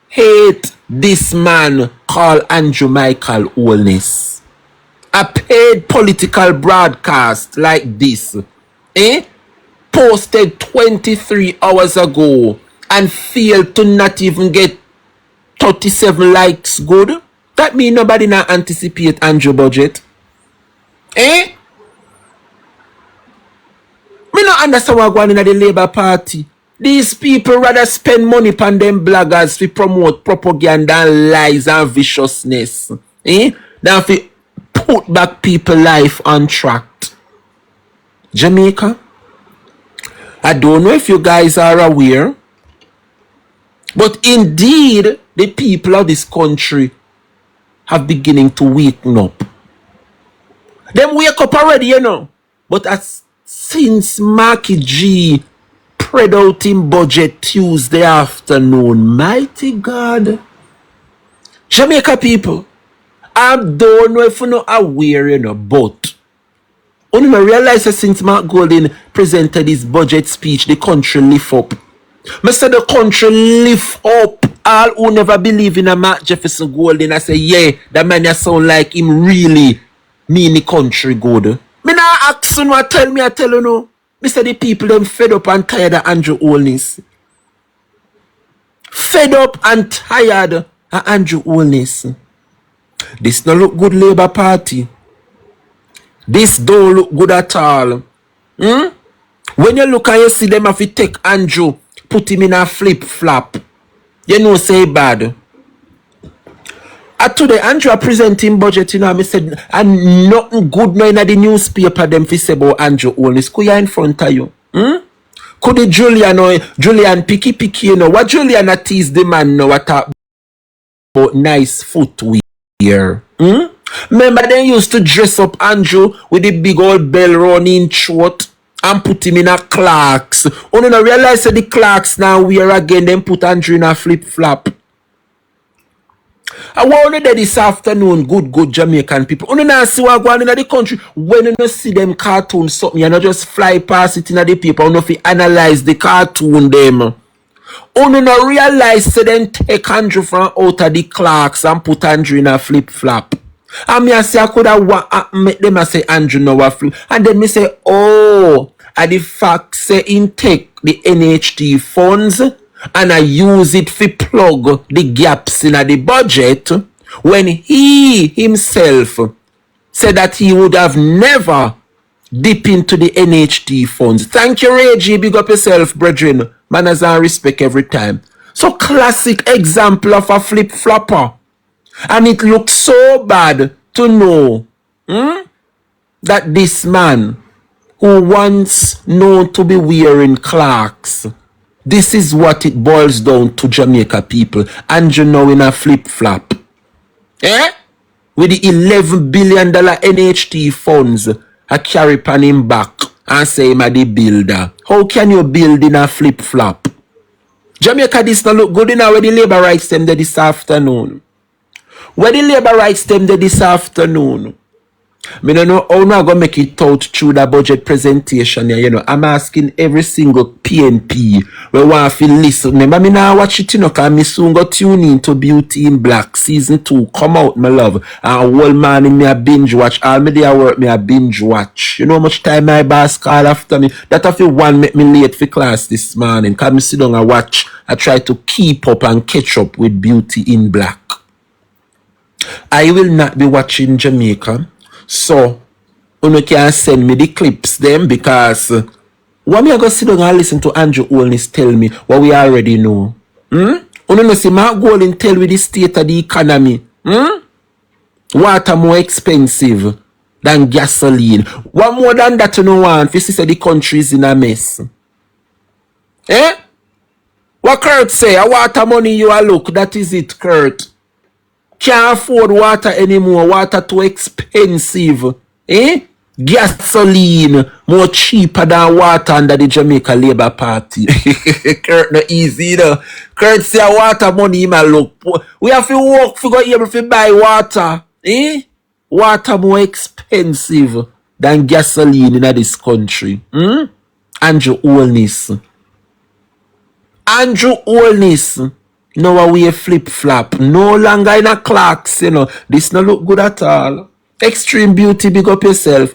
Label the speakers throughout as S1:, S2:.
S1: hate this man called Andrew Michael Holness. A paid political broadcast like this, posted 23 hours ago and failed to not even get 37 likes good. That means nobody now anticipate Andrew budget. Me not understand what going in the Labour Party. These people rather spend money on them bloggers to promote propaganda and lies and viciousness. Than to put back people's life on track. Jamaica, I don't know if you guys are aware, but indeed the people of this country have beginning to waken up. Them wake up already, you know. But since Marky G spread out in budget Tuesday afternoon, mighty God. Jamaica people, I don't know if you're not aware, you know, but only I realize that since Mark Golding presented his budget speech, the country lift up. I said the country lift up. All who never believe in a Mark Jefferson Golding, I say, yeah, that man sound like him really mean the country good. Me nah ask you what tell me, I tell you no. Me say the people them fed up and tired of Andrew Holness. Fed up and tired of Andrew Holness. This no look good Labour Party. This don't look good at all. When you look and you see them have to take Andrew, put him in a flip-flop, you know say bad. Today, Andrew presenting budget, you know, I said, and nothing good no in the newspaper them fi say about Andrew Holness. Could you in front of you? Could the Julian picky, you know, what Julian tease the man know what talk about nice footwear? Remember they used to dress up Andrew with the big old bell running throat and put him in a Clarks. Only no realize that the Clarks now wear again, then put Andrew in a flip-flop. I want to this afternoon, good Jamaican people. Only now see what going on in the country. When you see them cartoons, something, you not just fly past it in the paper. You know if you analyze the cartoon them. Only now realize so then take Andrew from out of the Clarks and put Andrew in a flip-flop. And me I say I could have make them I say Andrew no a flip. And then me say, oh, and the fact say in take the NHT funds and I use it to plug the gaps in the budget when he himself said that he would have never dipped into the NHT funds. Thank you, Reggie. Big up yourself, brethren. Manners and respect every time. So classic example of a flip-flopper. And it looks so bad to know that this man who once known to be wearing Clarks, this is what it boils down to, Jamaica people. Andrew now in a flip-flop. With the $11 billion NHT funds, I carry pan him back and say him a the builder. How can you build in a flip-flop? Jamaica, this not look good enough where the Labour rights them there this afternoon. Where the Labour rights them there this afternoon. I don't know how I'm going to make it out through the budget presentation. You know, I'm asking every single PNP we want to listen. Remember, I now watch it, you know, because I soon go tune in to Beauty in Black season 2. Come out, my love. And whole morning me a binge watch. All my day I work me a binge watch. You know how much time my boss call after me? That of you one make me late for class this morning. Because I sit down and watch. I try to keep up and catch up with Beauty in Black. I will not be watching Jamaica. So, you can send me the clips them because when me I go sit down and listen to Andrew Holness tell me what we already know. You know see Mark Golding tell me the state of the economy. Water more expensive than gasoline. What more than that you know want? If you say the country is in a mess. What Kurt say? A water money you a look. That is it, Kurt. Can't afford water anymore. Water too expensive. Gasoline more cheaper than water under the Jamaica Labour Party. Kurt no easy though. Kurt say water money him a look. We have to work for go able to buy water. Water more expensive than gasoline in this country. Andrew Holness. Andrew Holness. Now we flip-flop. No longer in a clocks, you know. This no look good at all. Extreme beauty, big up yourself.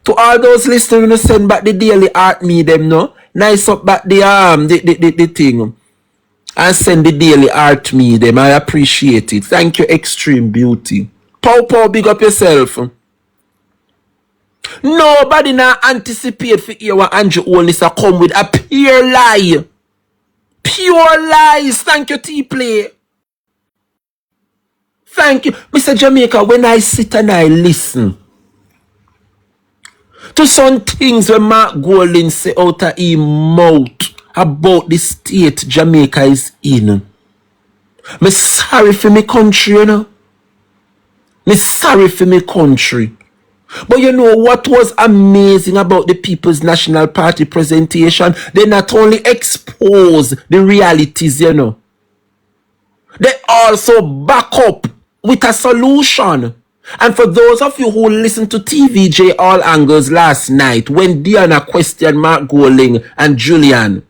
S1: To all those listeners, you send back the daily art me them, no? Nice up back the thing. And send the daily art me them. I appreciate it. Thank you, extreme beauty. Pow, big up yourself. Nobody now anticipate for hear what Andrew Holness a come with a pure lie. Pure lies. Thank you, T-Play. Thank you. Mr. Jamaica, when I sit and I listen to some things when Mark Golding say out of his mouth about the state Jamaica is in, me sorry for me country, you know. Me sorry for me country. But you know what was amazing about the People's National Party presentation? They not only expose the realities, you know. They also back up with a solution. And for those of you who listened to TVJ All Angles last night, when Diana questioned Mark Golding and Julian,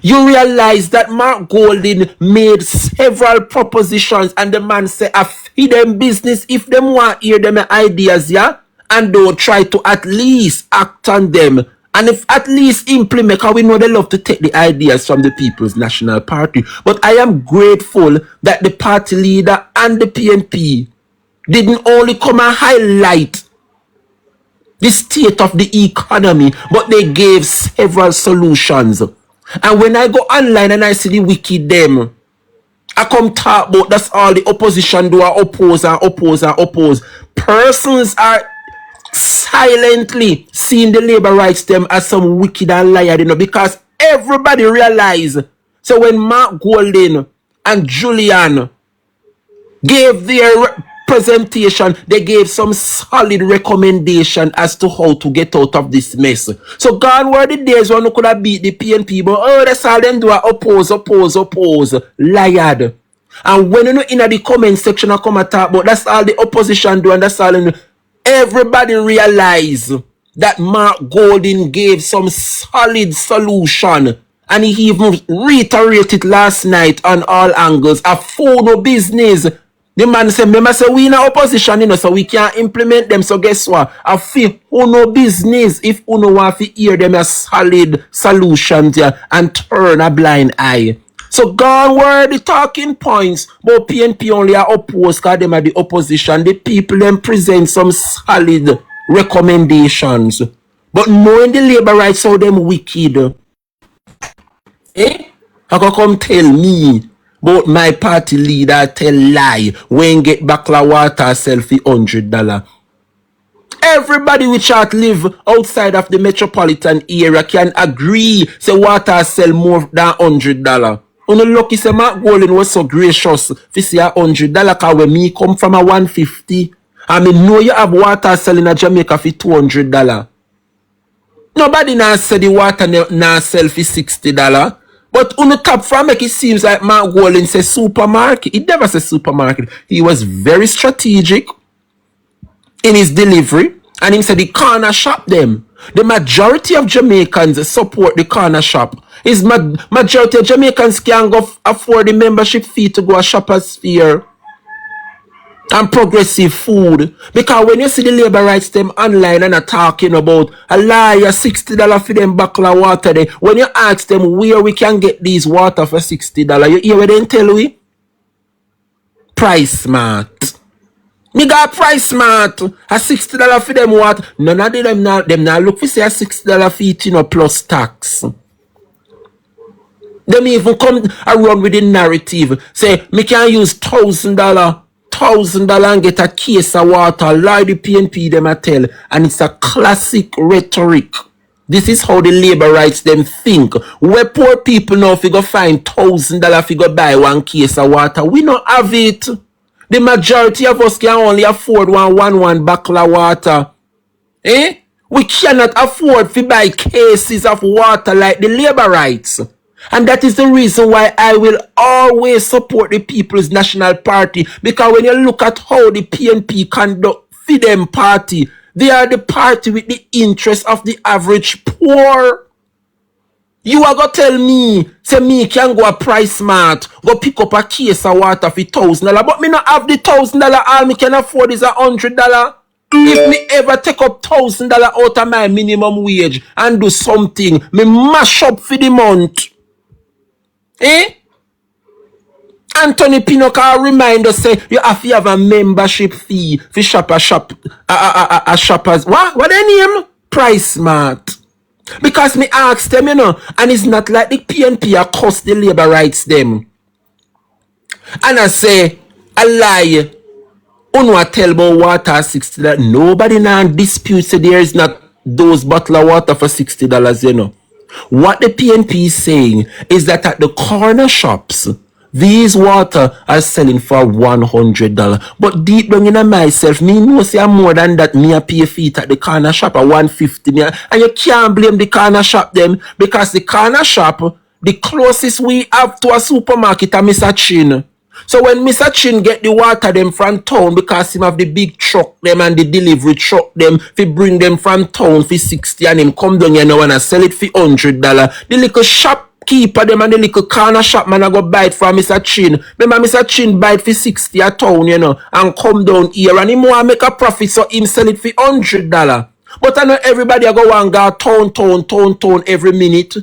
S1: you realize that Mark Golding made several propositions and the man said, I feed them business if them want to hear them ideas, yeah? And don't try to at least act on them. And if at least implement, because we know they love to take the ideas from the People's National Party. But I am grateful that the party leader and the PNP didn't only come and highlight the state of the economy, but they gave several solutions. And when I go online and I see the wicked them, I come talk about that's all the opposition do are oppose and oppose and oppose. Persons are silently seeing the labor rights them as some wicked and liar, you know, because everybody realize. So when Mark Golding and Julian gave their presentation, they gave some solid recommendation as to how to get out of this mess. So gone were the days when we could have beat the PNP, but oh, that's all them do are oppose, lied. And when you know in the comment section I come and talk about that's all the opposition do and that's all everybody realize that Mark Golding gave some solid solution. And he even reiterated last night on All Angles. A phono business. The man said, remember, say we in opposition, you know, so we can't implement them. So guess what? I feel no business if uno want to hear them a solid solution there and turn a blind eye. So gone were the talking points, but PNP only are opposed because them are the opposition. The people then present some solid recommendations. But knowing the labor rights, how them wicked. I can come tell me about my party leader tell lie when get Bakla water sell for $100. Everybody which out live outside of the metropolitan area can agree say water sell more than $100. Uno lucky say Mark Golding was so gracious to say $100 because when me come from a 150 I mean know you have water selling in Jamaica for $200. Nobody now say the water now sell for $60. But uno top from make it seems like Mark Golding says supermarket. It never says supermarket. He was very strategic in his delivery. And he said the corner shop them. The majority of Jamaicans support the corner shop. Is majority of Jamaicans can go afford the membership fee to go a Shoppers Fair and progressive food. Because when you see the labor rights them online and are talking about a liar $60 for them Bakla water there, when you ask them where we can get these water for $60, you hear what they tell we? Price Smart. Me got Price Smart. A $60 for them water. None of them now look for say a $60 for it, you know, plus tax. Them even come around with the narrative. Say, me can use $1,000 and get a case of water. Lie the PNP them a tell. And it's a classic rhetoric. This is how the labor rights them think. Where poor people now if you go find $1,000 if you go buy one case of water. We don't have it. The majority of us can only afford one Bakla water. We cannot afford to buy cases of water like the labor rights. And that is the reason why I will always support the People's National Party. Because when you look at how the PNP conduct for them party, they are the party with the interest of the average poor. You are going to tell me, say me can go a Price Mart, go pick up a case of water for $1,000, but me not have the $1,000, all me can afford is $100. If me ever take up $1,000 out of my minimum wage and do something, me mash up for the month. Eh? Anthony Pinocchio remind us say you have to have a membership fee for shoppers. What their name? Price Mart. Because me ask them, and it's not like the PNP are cost the labor rights them. And I say, a lie. Uno tell about water $60. Nobody now disputes that there is not those bottle of water for $60, What the PNP is saying is that at the corner shops, these water are selling for $100. But deep down in myself, me know say more than that. Me a pay feet at the corner shop at $150. And you can't blame the corner shop them, because the corner shop, the closest we have to a supermarket are Mr. Chin. So when Mr. Chin get the water them from town, because him have the big truck them and the delivery truck them, fi bring them from town for $60 and him come down here now and sell it for $100. The little shopkeeper them and the little corner shop man I go buy it from Mr. Chin. Remember Mr. Chin buy it for $60 a town, and come down here and him want make a profit, so him sell it for $100. But I know everybody I go and go town every minute.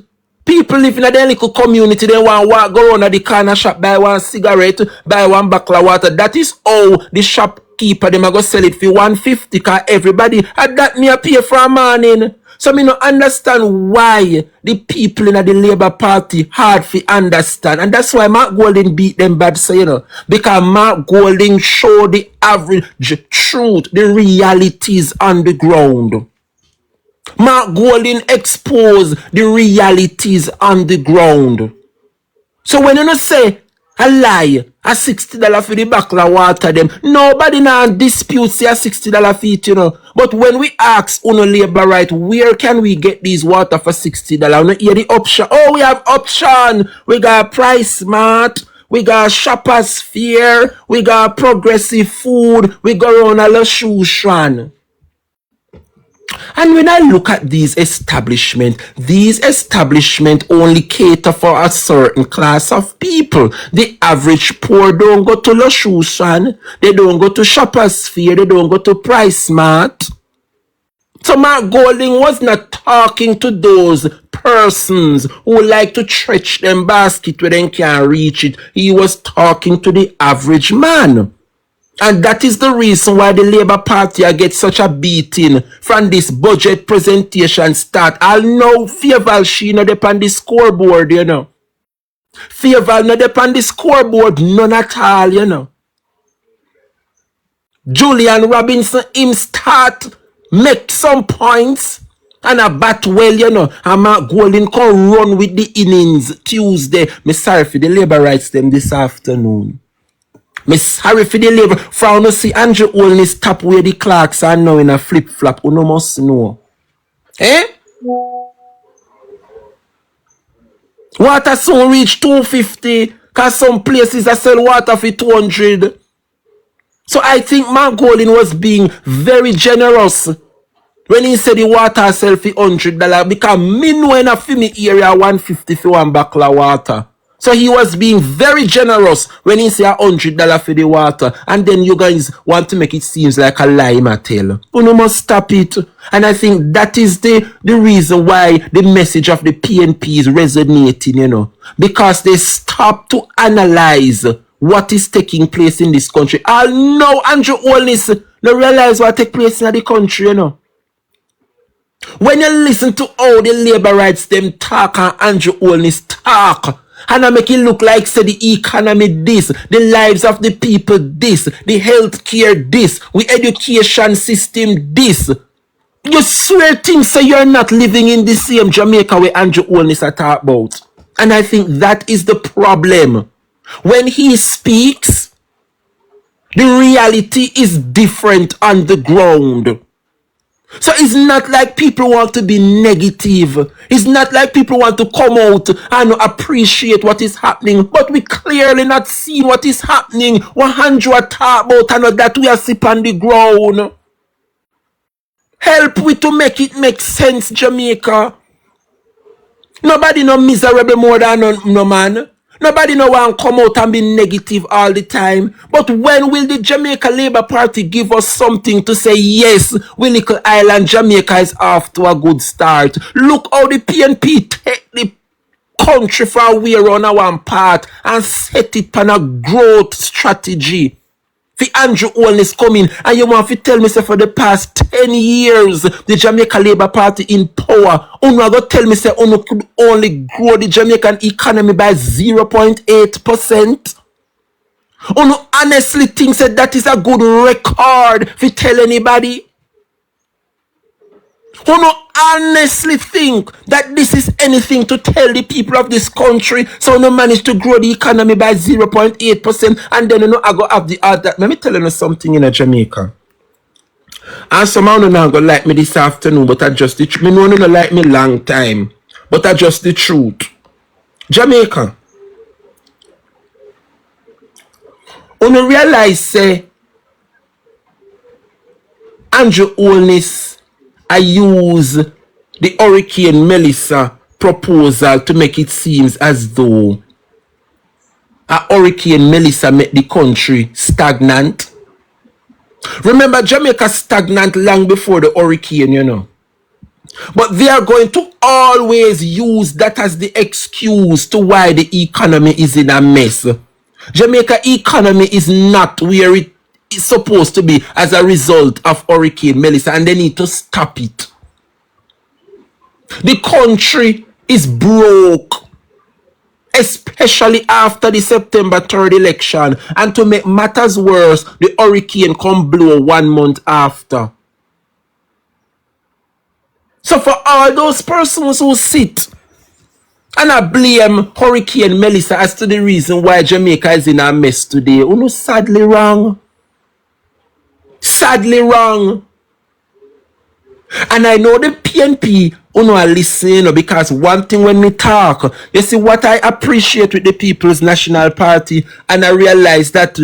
S1: People living in their little community, they want to go around at the corner shop, buy one cigarette, buy one bottle of water. That is how the shopkeeper them are going to sell it for $150, because everybody had that me a pay for a morning. So me no understand why the people in the Labour Party hard to understand. And that's why Mark Golding beat them bad, so because Mark Golding show the average truth, the realities on the ground. Mark Golding expose the realities on the ground. So when you say a lie, a $60 for the bottle of water them, nobody now disputes a $60 fee, But when we ask on labor right, where can we get these water for $60? We don't hear the option. Oh, we have option. We got Price Mart. We got Shoppers Fair. We got Progressive Food. We go around a la shoe shan. And when I look at these establishments only cater for a certain class of people. The average poor don't go to La Shushan, they don't go to Shoppers Fair, they don't go to Price Mart. So Mark Golding was not talking to those persons who like to stretch them basket where they can't reach it. He was talking to the average man. And that is the reason why the Labour Party get such a beating from this budget presentation start. I'll know Favour she not up on the scoreboard, Favour not up on the scoreboard, none at all, Julian Robinson, him start, make some points, and a bat well, and Mark Golding can run with the innings Tuesday. Me sorry for the Labour rights them this afternoon. Me sorry for the labor. For you see Andrew Holness tap where the clocks are now in a flip-flop. You must know. Eh? Water soon reach $250. Because some places I sell water for $200. So I think Mark Golding was being very generous when he said the water sell for $100. Because me know in a me area $150 for one bottle of water. So he was being very generous when he said $100 for the water. And then you guys want to make it seem like a lie, Mattel. You must stop it. And I think that is the reason why the message of the PNP is resonating, Because they stop to analyze what is taking place in this country. I know Andrew Holness no realize what take place in the country, When you listen to all the labor rights them talk and Andrew Holness talk, and I make it look like say the economy this, the lives of the people this, the healthcare this, the education system this. You swear things say you're not living in the same Jamaica where Andrew Holness are talk about. And I think that is the problem. When he speaks, the reality is different on the ground. So it's not like people want to be negative. It's not like people want to come out and appreciate what is happening. But we clearly not see what is happening. 100 talk about and that we are sip on the ground. Help we to make it make sense, Jamaica. Nobody no miserable more than no man. Nobody no want come out and be negative all the time. But when will the Jamaica Labour Party give us something to say, yes, we little island Jamaica is off to a good start. Look how the PNP take the country for we on our part and set it on a growth strategy. For Andrew Holness coming and you want to tell me say for the past 10 years the Jamaica Labour Party in power, you go tell me say you could only grow the Jamaican economy by 0.8%. You honestly think that is a good record for tell anybody? You honestly think that this is anything to tell the people of this country, so you manage to grow the economy by 0.8% and then I go have the other. Let me tell you something in Jamaica. And some of you not going to like me this afternoon, but I just the truth. Me know you don't like me long time, but I just the truth. Jamaica. You realize say Andrew Holness I use the Hurricane Melissa proposal to make it seem as though a Hurricane Melissa made the country stagnant. Remember, Jamaica stagnant long before the hurricane, you know. But they are going to always use that as the excuse to why the economy is in a mess. Jamaica economy is not where it is supposed to be as a result of Hurricane Melissa, and they need to stop it. The country is broke, especially after the September 3rd election, and to make matters worse, the hurricane come blow 1 month after. So for all those persons who sit and I blame Hurricane Melissa as to the reason why Jamaica is in a mess today, you know, sadly wrong. Sadly wrong. And I know the PNP you know are listening, because one thing when we talk, you see what I appreciate with the People's National Party, and I realize that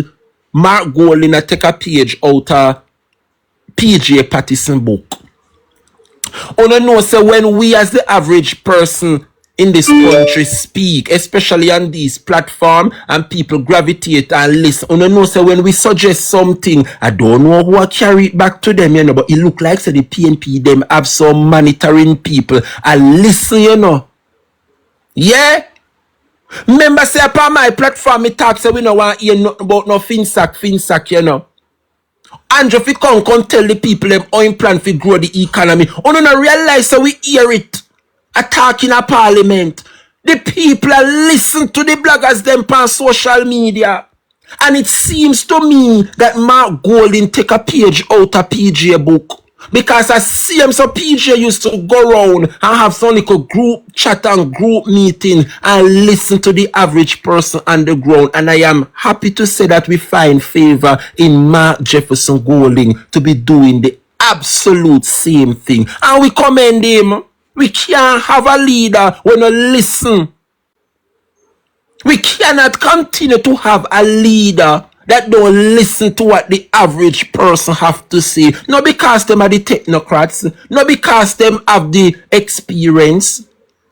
S1: Mark Golding take a page out of PJ Patterson book. You know, so when we as the average person in this country speak, especially on this platform, and people gravitate and listen, you know, so when we suggest something, I don't know who I carry it back to them, you know, but it look like so the PNP them have some monitoring people and listen, you know. Yeah. Remember say upon my platform me talk say we no want hear nothing about no finsack, you know. Andrew fi come tell the people them how him plan fi grow the economy. You no realize so we hear it. A talk in a parliament. The people are listen to the bloggers them on social media. And it seems to me that Mark Golding take a page out of PJ book. Because I see him, so PJ used to go around and have some little group chat and group meeting and listen to the average person on the ground. And I am happy to say that we find favor in Mark Jefferson Golding to be doing the absolute same thing. And we commend him. We can't have a leader when you listen. We cannot continue to have a leader that don't listen to what the average person have to say. Not because them are the technocrats, not because them have the experience,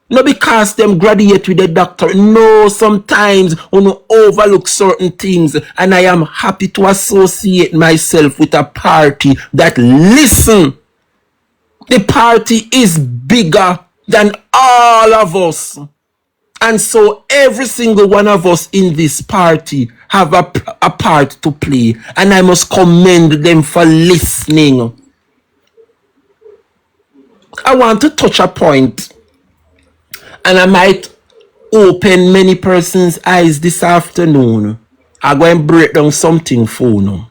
S1: not because them graduate with a doctor. No, sometimes you overlook certain things, and I am happy to associate myself with a party that listen. The party is bigger than all of us. And so every single one of us in this party have a part to play. And I must commend them for listening. I want to touch a point, and I might open many persons' eyes this afternoon. I'm going to break down something for you.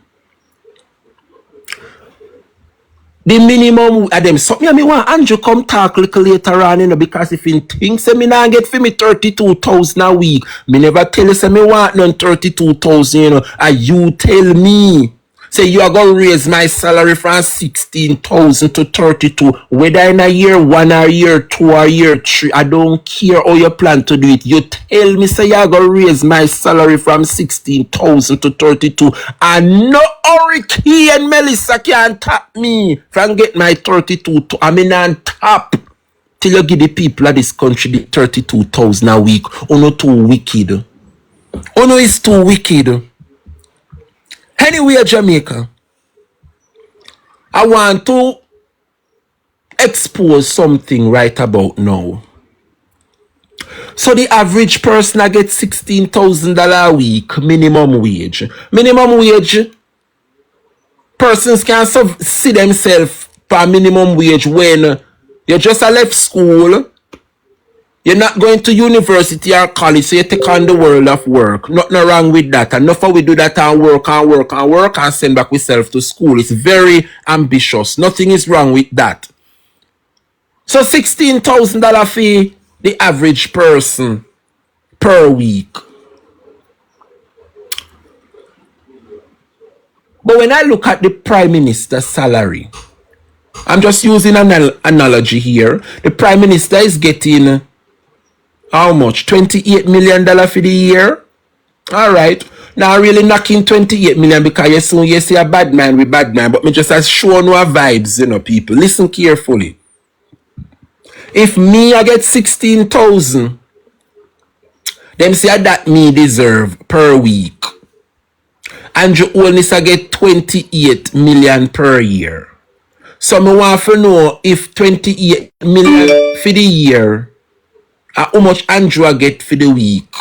S1: The minimum of them. So me want Andrew come talk a little later on, you know, because if he thinks say me not get for me 32,000 a week, me never tell you say me want none 32,000, you know, and you tell me say you are going to raise my salary from 16,000 to 32, whether in a year 1 or year 2 or year 3, I don't care how you plan to do it. You tell me say you are going to raise my salary from 16,000 to 32, and no Hurricane Melissa can tap me from get my 32 to, I mean on top till you give the people of this country the 32,000 a week. Uno too wicked. Uno is too wicked. Anyway, Jamaica, I want to expose something right about now. So the average person I get $16,000 a week minimum wage. Minimum wage, persons can see themselves for minimum wage when you just left school, you're not going to university or college, so you take on the world of work. Nothing wrong with that. And enough we do that and work and send back ourselves to school. It's very ambitious. Nothing is wrong with that. So $16,000 fee the average person per week. But when I look at the Prime Minister's salary, I'm just using an analogy here. The Prime Minister is getting how much? $28 million for the year? Alright. Now really knocking 28 million because you say a bad man with bad man, but me just as show no vibes, people. Listen carefully. If me I get 16,000, them say that me deserve per week. And you only get 28 million per year. So me want to know if 28 million for the year, how much Andrew get for the week.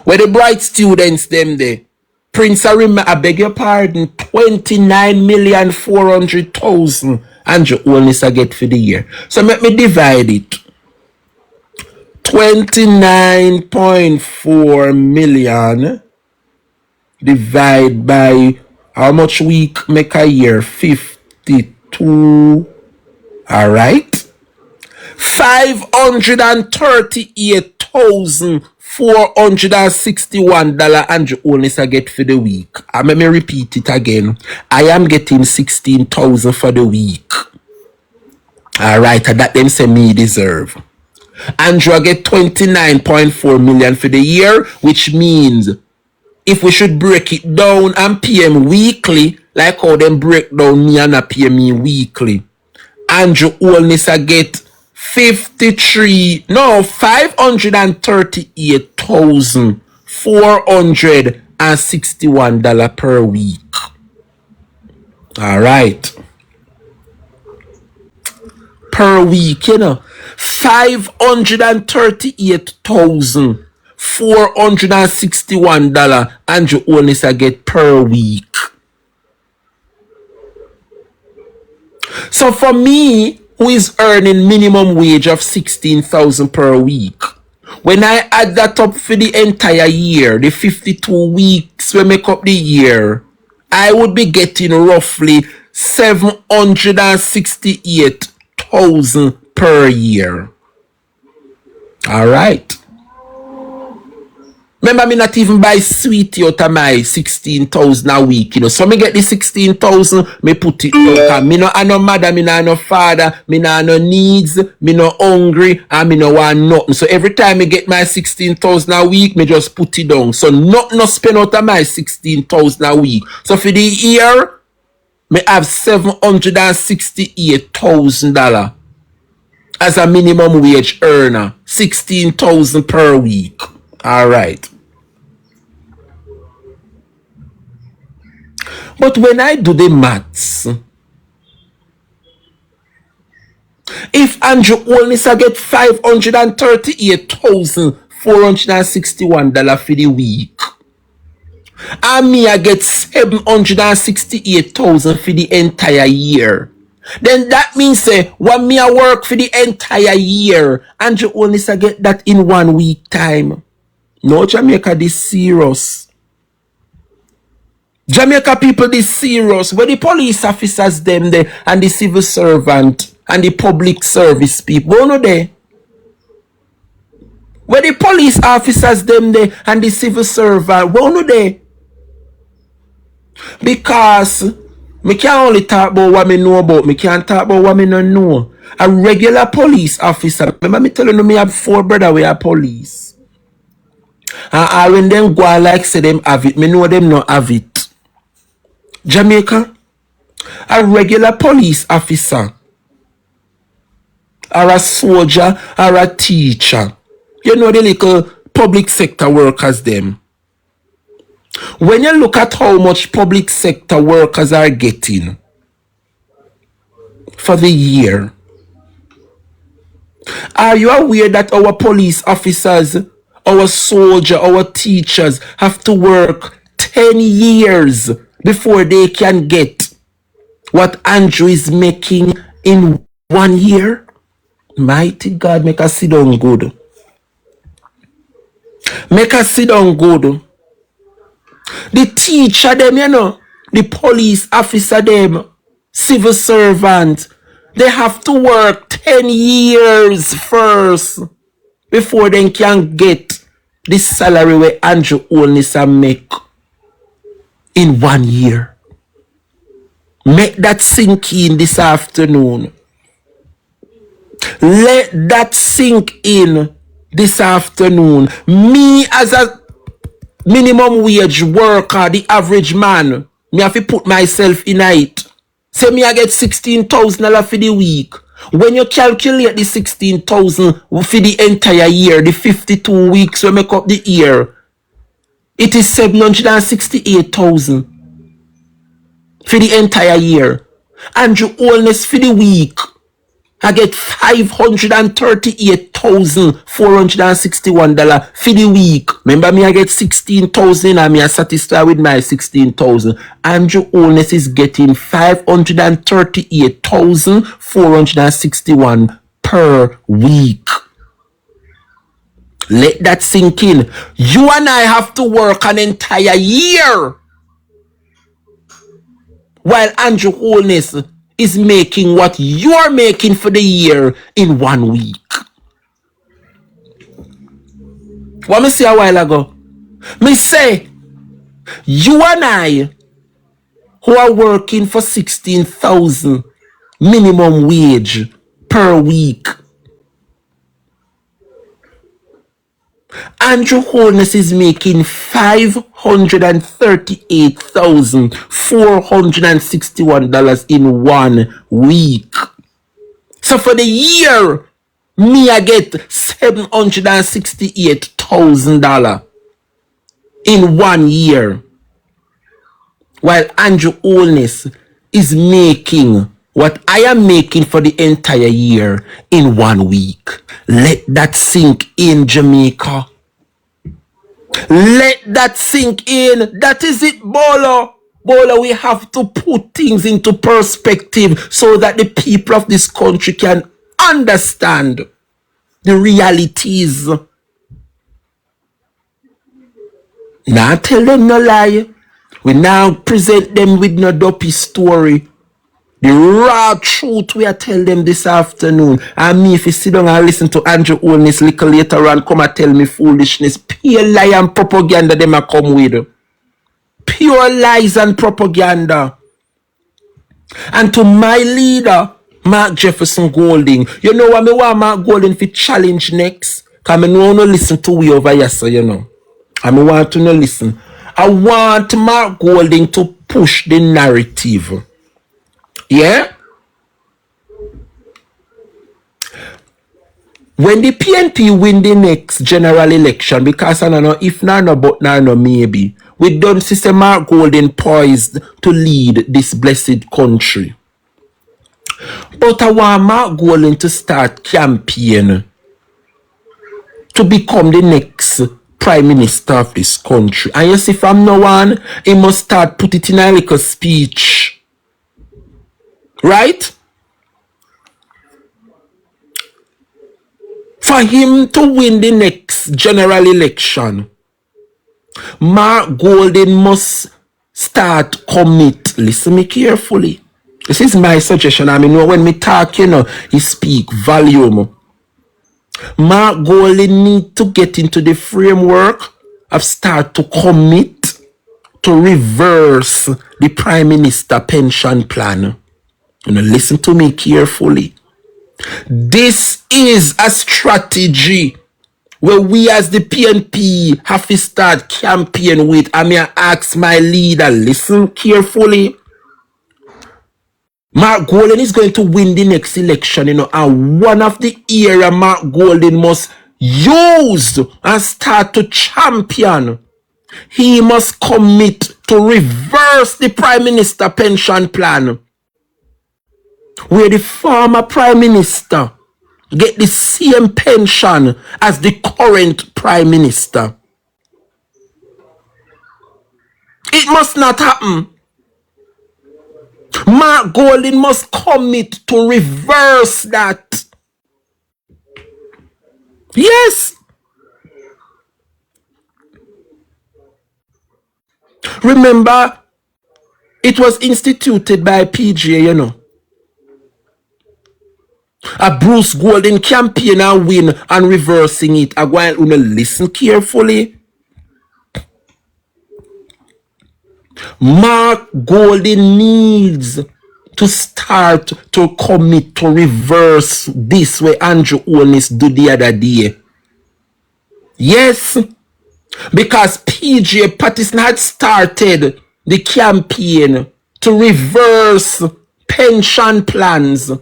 S1: Where the bright students them there, Prince Arima, I beg your pardon, 29,400,000 Andrew only get for the year. So let me divide it. 29.4 million divide by how much week make a year? 52. Alright. $538,461 and you only get for the week. And let me repeat it again. I am getting 16,000 for the week. Alright, that them say me deserve. Andrew get 29.4 million for the year, which means if we should break it down and pay him weekly, like how them break down me and pay me weekly, Andrew only get $538,461 per week. Alright. Per week, $538,461 and you only get per week. So for me, who is earning minimum wage of 16,000 per week, when I add that up for the entire year, the 52 weeks we make up the year, I would be getting roughly 768,000 per year. Alright. Remember, me not even buy sweetie out of my 16,000 a week, So me get the 16,000, me put it out. Me no mother, me no father, me no needs, me no hungry, and me no want nothing. So every time me get my 16,000 a week, me just put it down. So nothing no spend out of my 16,000 a week. So for the year, me have $768,000 as a minimum wage earner. 16,000 per week. Alright. But when I do the maths, if Andrew only get $538,461 for the week, and me I get 768,000 for the entire year, then that means when me I work for the entire year, Andrew only get that in 1 week time. No, Jamaica this serious. Jamaica people this serious. Where the police officers them there and the civil servant and the public service people, no there. Where the police officers them there and the civil servant, no there. Because me can't only talk about what me know about, me can't talk about what me don't know. A regular police officer, remember me telling you me have 4 brothers we are police. And when them go like say them have it, me know them not have it. Jamaica, a regular police officer or a soldier, or a teacher. You know the little public sector workers them. When you look at how much public sector workers are getting for the year, are you aware that our police officers, our soldiers, our teachers have to work 10 years before they can get what Andrew is making in 1 year? Mighty God, make us sit down good. Make us sit down good. The teacher them, you know, the police officer them, civil servant, they have to work 10 years first before they can get the salary where Andrew Holness make in 1 year. Make that sink in this afternoon. Let that sink in this afternoon. Me as a minimum wage worker, the average man, me have to put myself in it. Say me I get $16,000 for the week. When you calculate the 16,000 for the entire year, the 52 weeks we make up the year, it is 768,000 for the entire year. Andrew Holness for the week, I get $538,461 for the week. Remember me, I get 16,000 and me I satisfied with my 16,000. Andrew Holness is getting 538,461 per week. Let that sink in. You and I have to work an entire year, while Andrew Holness is making what you are making for the year in 1 week. What me say a while ago? Me say, you and I, who are working for 16,000 minimum wage per week, Andrew Holness is making $538,461 in 1 week. So for the year, me I get $768,000 in 1 year, while Andrew Holness is making what I am making for the entire year in 1 week. Let that sink in, Jamaica. Let that sink in. That is it, Bolo. Bolo, we have to put things into perspective so that the people of this country can understand the realities. Now tell them no lie. We now present them with no dopey story. The raw truth we are tell them this afternoon. And me, if you sit down and listen to Andrew Holness little later on, come and tell me foolishness. Pure lie and propaganda them a come with. Pure lies and propaganda. And to my leader, Mark Jefferson Golding, you know what me want Mark Golding to challenge next? Because I know no listen to we over here, so you know. I want to no listen. I want Mark Golding to push the narrative. Yeah? When the PNP win the next general election, because I don't know if no, but no, maybe, we don't see Mark Golding poised to lead this blessed country. But I want Mark Golding to start campaign to become the next Prime Minister of this country. And you see, from now on, he must start put it in a little speech. Right? For him to win the next general election, Mark Golding must start commit. Listen me carefully. This is my suggestion. I mean, when me talk, you know, he speak volume. Mark Golding need to get into the framework of start to commit to reverse the Prime Minister pension plan. You know, listen to me carefully. This is a strategy where we as the PNP have to start campaign with. I mean, I ask my leader, listen carefully. Mark Golden is going to win the next election, and one of the area Mark Golden must use and start to champion. He must commit to reverse the Prime Minister pension plan, where the former Prime Minister get the same pension as the current Prime Minister. It must not happen. Mark Golden must commit to reverse that. Yes. Remember, it was instituted by PGA, A Bruce Golden campaign and win and reversing it. I want to listen carefully. Mark Golden needs to start to commit to reverse this way Andrew Holness did the other day. Yes, because PJ Patterson had started the campaign to reverse pension plans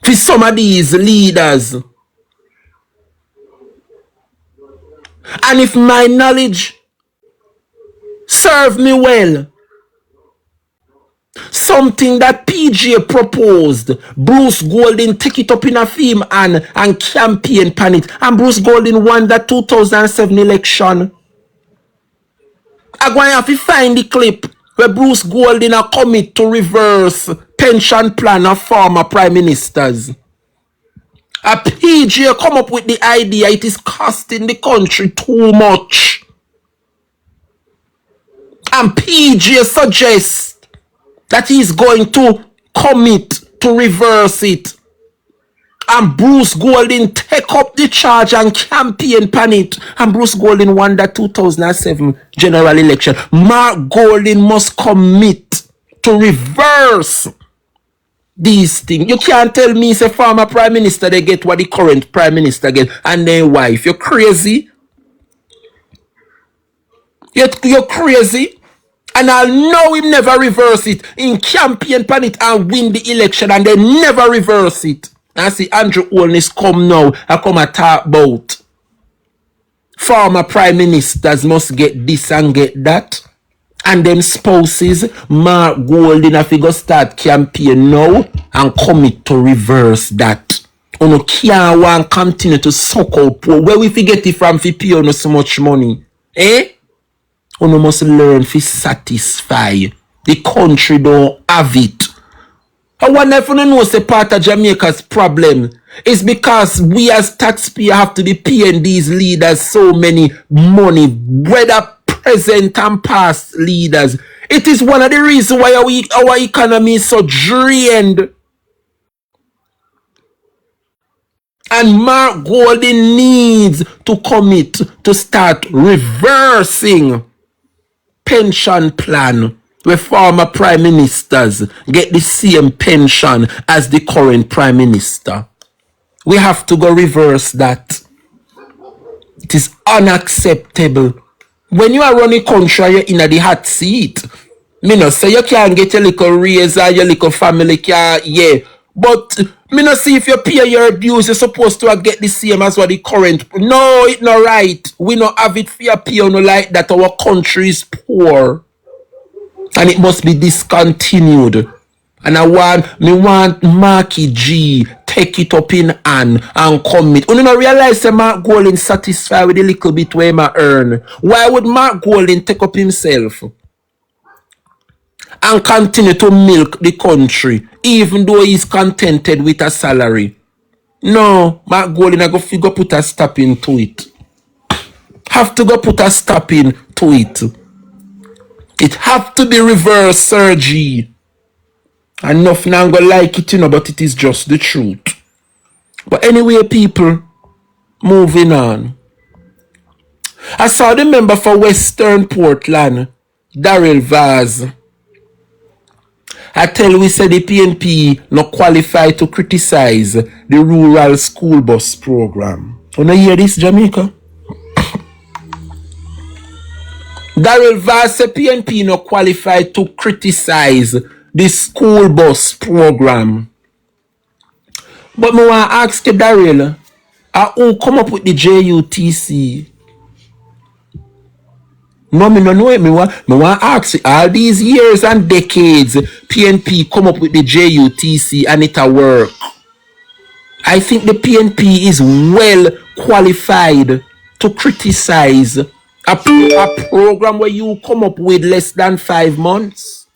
S1: for some of these leaders. And if my knowledge serve me well, something that PJ proposed, Bruce Golden take it up in a theme and campaign pan it. And Bruce Golden won that 2007 election. I'm going to have to find the clip where Bruce Golden a commit to reverse pension plan of former prime ministers. A PJ come up with the idea it is costing the country too much. And PJ suggests that he's going to commit to reverse it. And Bruce Golden take up the charge and campaign pan it. And Bruce Golden won that 2007 general election. Mark Golden must commit to reverse these things. You can't tell me say former prime minister they get what the current prime minister get and their wife. You're crazy. You're crazy. And I'll know him never reverse it. In campaign pan it and win the election and they never reverse it. I see Andrew Holness come now. I come and talk about former prime ministers must get this and get that. And them spouses, Mark Golden have to go start campaign now and commit to reverse that. You can't want continue to suck up. Where we forget it from for pay on so much money? You must learn to satisfy. The country don't have it. I wonder if you know say part of Jamaica's problem is because we as taxpayers have to be paying these leaders so many money, whether present and past leaders. It is one of the reasons why our economy is so drained. And Mark Golden needs to commit to start reversing pension plan where former prime ministers get the same pension as the current prime minister. We have to go reverse that. It is unacceptable. When you are running country, you're in the hot seat. Me no say you can't get your little raise or your little family car, yeah. But me no see if you pay your dues, you're supposed to get the same as what the current. No, it's not right. We not have it for your pay no like that. Our country is poor. And it must be discontinued. And I want Marky G take it up in hand and commit. You don't realize that Mark Golden satisfied with the little bit where he earn. Why would Mark Golden take up himself and continue to milk the country even though he's contented with a salary? No, Mark Golden I go put a stop into it. Have to go put a stop into it. It have to be reversed, Sir G. And nothing I'm gonna like it, but it is just the truth. But anyway, people, moving on. I saw the member for Western Portland, Daryl Vaz. I tell we said the PNP not qualified to criticize the rural school bus program. Wanna hear this, Jamaica? Daryl Vaz say PNP no qualified to criticize the school bus program. But me want to ask you, Daryl, who come up with the JUTC? No, me no know it. Me want to ask you, all these years and decades, PNP come up with the JUTC and it a work. I think the PNP is well qualified to criticize a program where you come up with less than 5 months.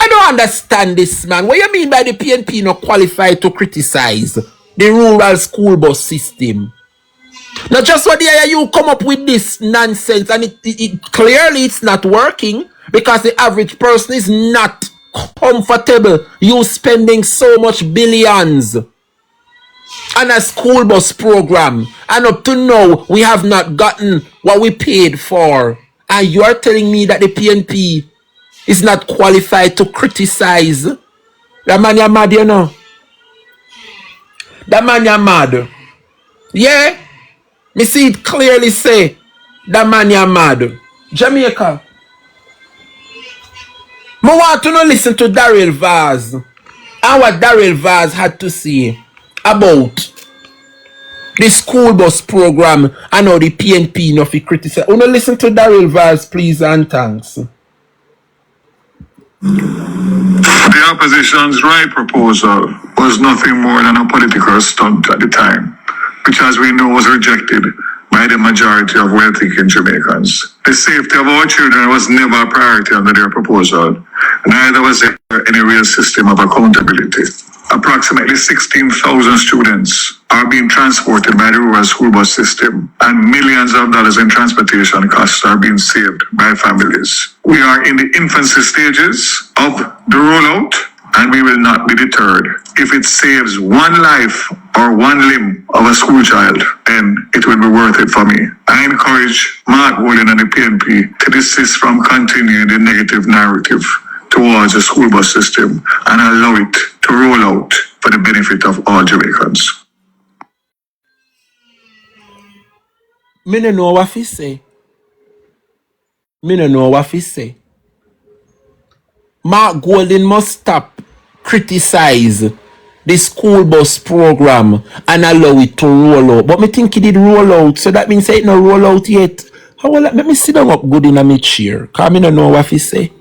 S1: I don't understand this, man. What you mean by the PNP not qualified to criticize the rural school bus system? Now, just what you come up with this nonsense, and it clearly it's not working because the average person is not comfortable you spending so much billions on a school bus program, and up to now we have not gotten what we paid for, and you are telling me that the PNP is not qualified to criticize. That man you're mad, you know. That man you're mad. Yeah, me see it clearly say that man you're mad. Jamaica, I want to listen to Daryl Vaz and what Daryl Vaz had to say about the school bus program and how the PNP no fi criticize. I want to listen to Daryl Vaz, please, and thanks.
S2: The opposition's right proposal was nothing more than a political stunt at the time, which, as we know, was rejected by the majority of well-thinking Jamaicans. The safety of our children was never a priority under their proposal. Neither was there any real system of accountability. Approximately 16,000 students are being transported by the rural school bus system, and millions of dollars in transportation costs are being saved by families. We are in the infancy stages of the rollout, and we will not be deterred. If it saves one life or one limb of a school child, then it will be worth it for me. I encourage Mark Wolin and the PNP to desist from continuing the negative narrative towards the school bus system and allow it to roll out for the benefit of all Jamaicans.
S1: Me no know what he say. Me no know what he say. Mark Golding must stop criticize the school bus program and allow it to roll out. But me think he did roll out, so that means it no roll out yet. How will let me sit down up good in a me chair? Cause me no know what he say.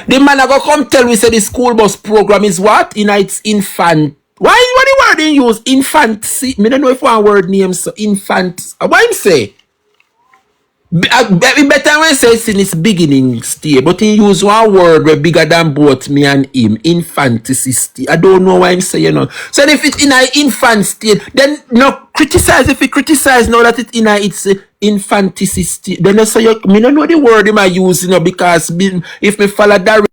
S1: The man go come tell me say the school bus program is what? In its infant. Why what the word he use? Infant. Me don't know if one word name so infant. What him say? Better when say it's in its beginning stage, but he use one word where bigger than both me and him. Infanticity stage. I don't know why him say, you know. So if it's in an infant state, then no criticize. If he criticize now that it's in its infanticity stage, then I say me don't know the word him I use, you know, because if me follow that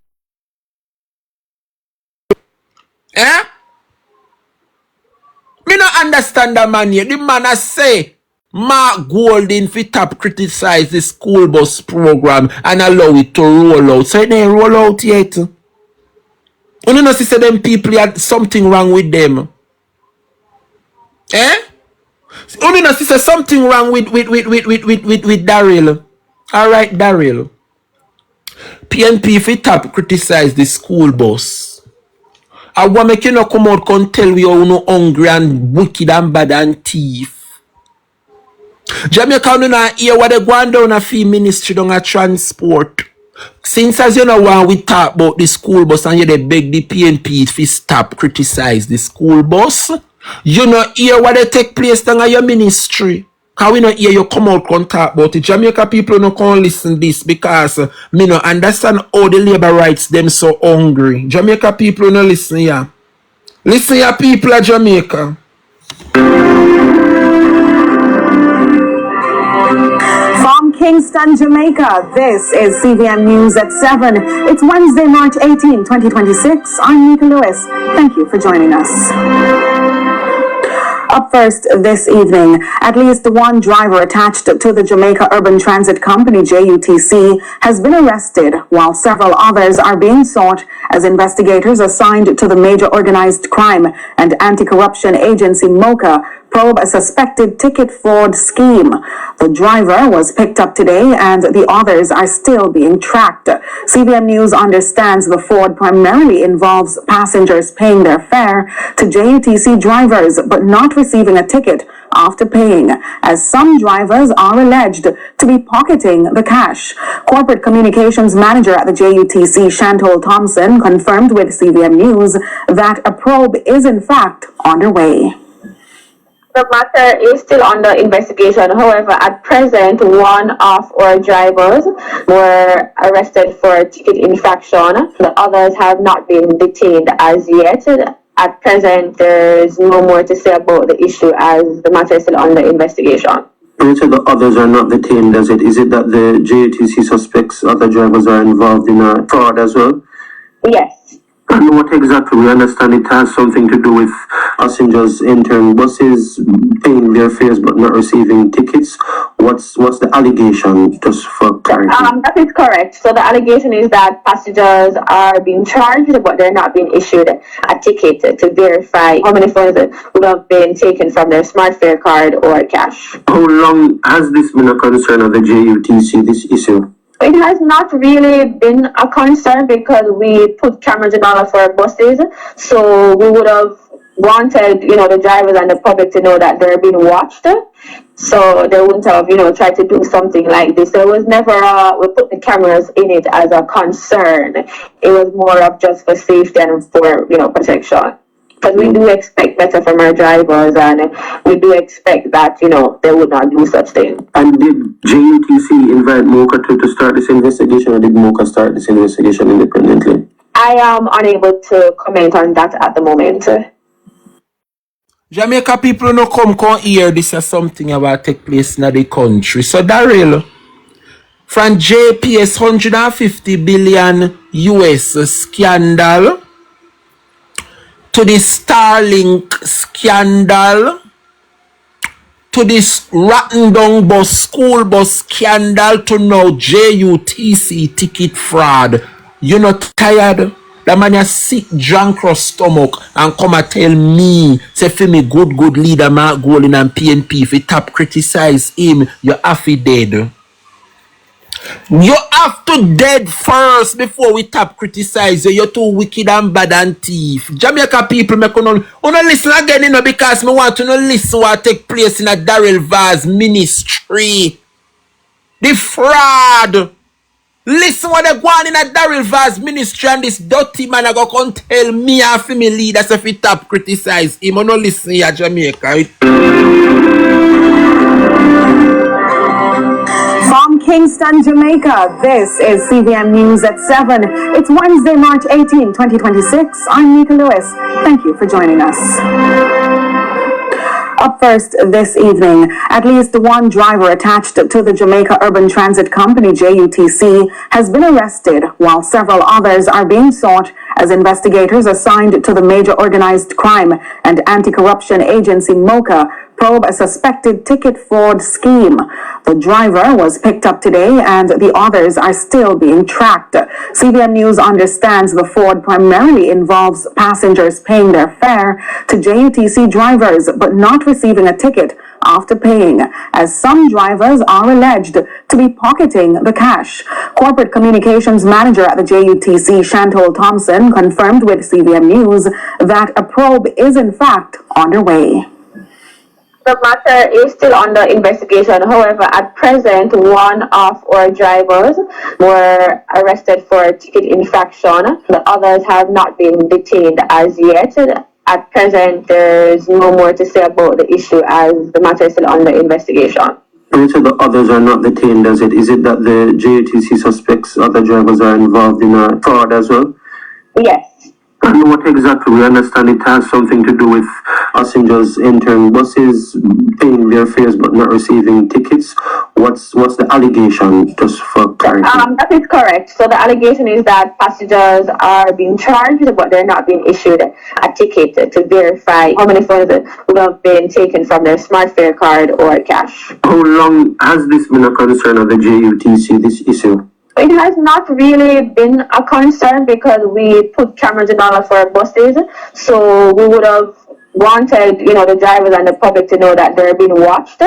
S1: me not understand that man here. The man I say Mark Golding fit top criticize the school bus program and allow it to roll out. So it ain't roll out yet. You know see them people had something wrong with them. You know see something wrong with Daryl. Alright, Daryl. PNP fit top criticize the school bus. I want make you no come out and tell we how no hungry and wicked and bad and thief. Jamaica no na hear what they go on down a fee ministry down a transport. Since as you know when we talk about the school bus and you they beg the PNP to stop criticize the school bus, you know hear what they take place down at your ministry. Cause we not hear you come out and talk about it. Jamaica people no can listen this because me no understand how the labor rights them so hungry. Jamaica people no listen here. Listen here people of Jamaica.
S3: From Kingston, Jamaica, this is CVM News at 7. It's Wednesday, March 18, 2026. I'm Nika Lewis. Thank you for joining us. Up first this evening, at least one driver attached to the Jamaica Urban Transit Company, JUTC, has been arrested, while several others are being sought as investigators assigned to the Major Organized Crime and Anti-Corruption Agency, MOCA, probe a suspected ticket fraud scheme. The driver was picked up today and the others are still being tracked. CBM News understands the fraud primarily involves passengers paying their fare to JUTC drivers but not receiving a ticket after paying, as some drivers are alleged to be pocketing the cash. Corporate Communications Manager at the JUTC, Chantal Thompson, confirmed with CBM News that a probe is in fact underway.
S4: The matter is still under investigation. However, at present, one of our drivers were arrested for ticket infraction. The others have not been detained as yet. At present, there is no more to say about the issue as the matter is still under investigation.
S5: You said the others are not detained, does it? Is it that the JATC suspects other drivers are involved in a fraud as well?
S4: Yes.
S5: And what exactly? We understand it has something to do with passengers entering buses, paying their fares but not receiving tickets. What's the allegation, just for clarity?
S4: That is correct. So the allegation is that passengers are being charged but they're not being issued a ticket to verify how many funds would have been taken from their smart fare card or cash.
S5: How long has this been a concern of the JUTC, this issue?
S4: It has not really been a concern because we put cameras in all of our buses, so we would have wanted, the drivers and the public to know that they're being watched, so they wouldn't have, tried to do something like this. There was never we put the cameras in it as a concern. It was more of just for safety and for, protection. Because we do expect better from our drivers, and we do expect that, they would not do such thing.
S5: And did JUTC invite MOCA to start this investigation, or did MOCA start this investigation independently?
S4: I am unable to comment on that at the moment.
S1: Jamaica people no come here, this is something about take place in the country. So Daryl, from JPS 150 billion US scandal to the Starlink scandal, to this rotten down bus, school bus scandal, to now JUTC ticket fraud. You not tired? The man is sick, drunk cross stomach and come and tell me, say for me good leader Mark Golden and PNP, if you tap criticize him, you have to dead. You have to dead first before we tap criticize you. You're too wicked and bad and thief. Jamaica people make on listen again, because me want to listen what take place in a Daryl Vaz ministry. The fraud. Listen what they go on in a Daryl Vaz ministry, and this dirty man I go come tell me and for me leaders if he tap criticize him. I no listen here, Jamaica.
S3: From Kingston, Jamaica, this is CBM News at 7. It's Wednesday, March 18, 2026. I'm Nika Lewis. Thank you for joining us. Up first this evening, at least one driver attached to the Jamaica Urban Transit Company, JUTC, has been arrested, while several others are being sought as investigators assigned to the Major Organized Crime and Anti-Corruption Agency, MOCA, probe a suspected ticket fraud scheme. The driver was picked up today and the others are still being tracked. CBM News understands the fraud primarily involves passengers paying their fare to JUTC drivers but not receiving a ticket after paying, as some drivers are alleged to be pocketing the cash. Corporate Communications Manager at the JUTC, Chantal Thompson, confirmed with CBM News that a probe is in fact underway.
S4: The matter is still under investigation. However, at present, one of our drivers were arrested for ticket infraction. The others have not been detained as yet. At present, there is no more to say about the issue as the matter is still under investigation.
S5: You said the others are not detained, does it? Is it that the JATC suspects other drivers are involved in a fraud as well?
S4: Yes.
S5: And what exactly? We understand it has something to do with passengers entering buses, paying their fares but not receiving tickets. What's the allegation, just for clarity?
S4: That is correct. So the allegation is that passengers are being charged but they're not being issued a ticket to verify how many funds would have been taken from their smart fare card or cash.
S5: How long has this been a concern of the JUTC, this issue?
S4: It has not really been a concern because we put cameras in all of our buses, so we would have, wanted, the drivers and the public to know that they're being watched.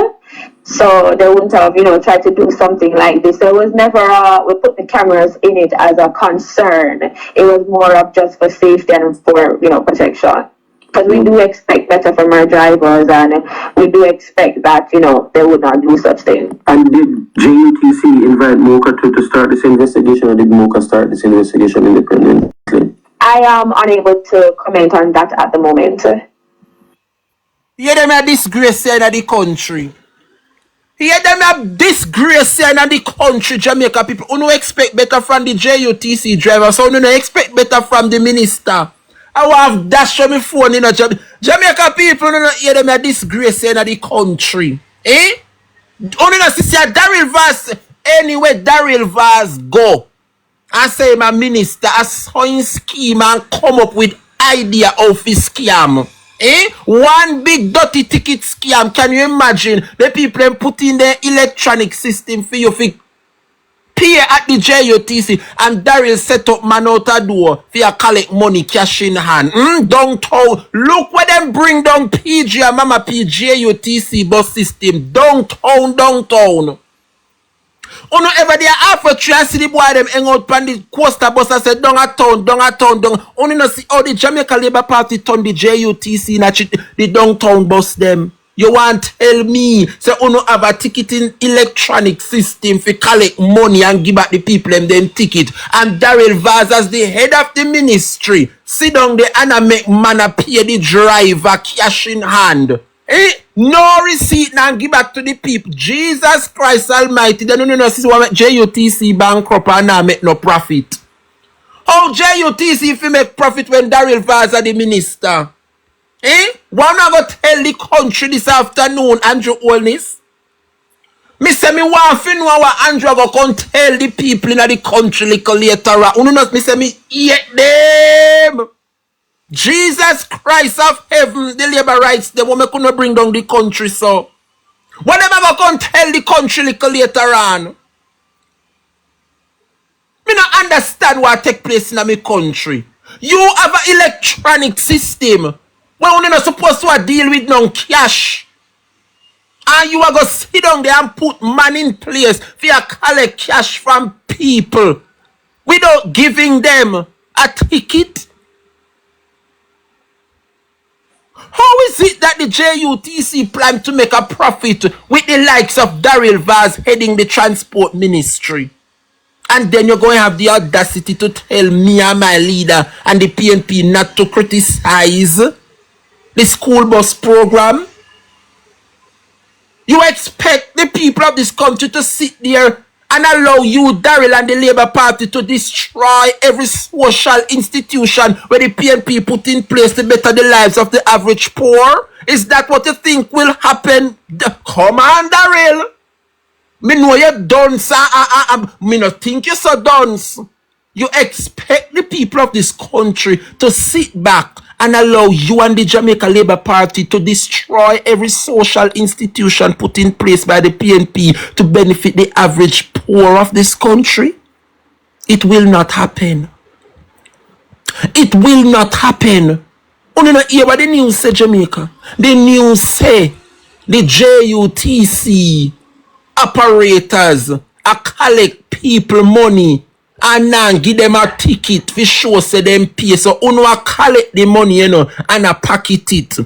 S4: So they wouldn't have, tried to do something like this. So it was never, we put the cameras in it as a concern. It was more of just for safety and for, protection. Because we do expect better from our drivers, and we do expect that, they would not do such thing.
S5: And did JUTC invite Mocha to start this investigation, or did Mocha start this investigation independently?
S4: I am unable to comment on that at the moment.
S1: Yeah, them a disgrace in the country. Yeah, them a disgrace in the country, Jamaica people. You no expect better from the JUTC driver, so you no expect better from the minister. I will have dashed on my phone in Jamaica people. You no hear them a disgrace in the country. Eh? Only no see Daryl Vaz anyway. Daryl Vaz go. I say my minister a sign scheme and come up with idea of his scam. Eh? One big dirty ticket scam. Can you imagine the people put in their electronic system for you to pay at the JUTC, and Daryl set up man out a door for you collect money cash in hand. Downtown. Look where them bring down PG and Mama JUTC bus system. Downtown. Oh no, ever there after try see the boy them hang out on the coaster bus and say down a town. Only no see how the Jamaica Labour Party turn the JUTC in the downtown bus them. You want tell me say you no have a ticketing electronic system for collect money and give back the people them ticket, and Daryl Vaz as the head of the ministry sit down there and make man pay the driver cash in hand. No receipt and give back to the people. Jesus Christ Almighty. Then you know see what JUTC bankrupt and now make no profit. How JUTC if you make profit when Daryl Vaz are the minister? Why not go tell the country this afternoon, Andrew Holness? Me say me want to know what Andrew go come tell the people in the country little later on. Me say me eat them. Jesus Christ of heaven, the labor rights, they will make no bring down the country, so. What am I going to tell the country little later on? Me not understand what take place in my country. You have an electronic system where you're not supposed to deal with no cash. And you are going to sit down there and put man in place for you collect cash from people without giving them a ticket. How is it that the JUTC plan to make a profit with the likes of Daryl Vaz heading the transport ministry? And then you're going to have the audacity to tell me and my leader and the PNP not to criticize the school bus program? You expect the people of this country to sit there and allow you, Daryl, and the Labour Party to destroy every social institution where the PNP put in place to better the lives of the average poor? Is that what you think will happen? Come on, Daryl. Me know you're done, sir. Me not think you're so done. You expect the people of this country to sit back and allow you and the Jamaica Labour Party to destroy every social institution put in place by the PNP to benefit the average poor of this country? It will not happen. It will not happen. Only not hear what the news say, Jamaica. The news say the JUTC operators are collect people money and now give them a ticket for show say them pay. So uno a collect the money, and a packet it.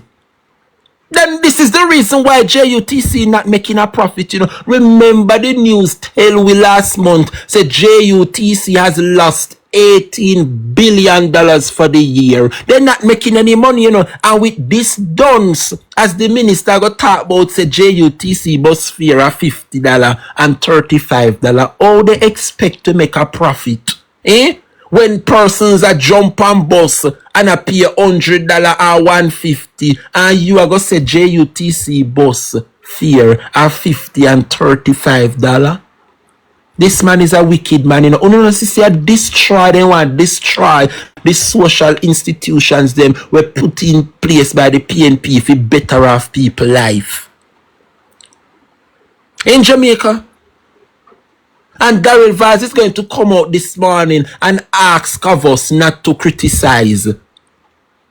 S1: Then this is the reason why JUTC not making a profit, Remember the news tell we last month said JUTC has lost $18 billion for the year. They're not making any money, And with this duns, as the minister got talk about, say JUTC bus fare are $50 and $35. How they expect to make a profit? When persons are jump on bus and a pay $100 or $150, and you are going to say JUTC bus fare are $50 and $35. This man is a wicked man. Destroy the social institutions them were put in place by the PNP for better off people life. In Jamaica. And Daryl Vaz is going to come out this morning and ask of us not to criticize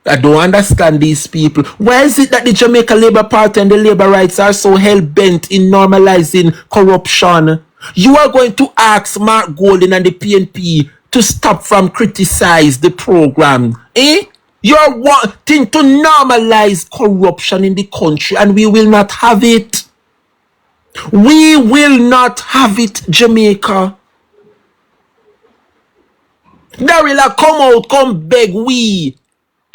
S1: I don't understand these people. Why is it that the Jamaica Labour Party and the Labour Rights are so hell-bent in normalizing corruption? You are going to ask Mark Golding and the PNP to stop from criticize the program. You're wanting to normalize corruption in the country, and we will not have it. We will not have it, Jamaica. Darila, come out, come beg we,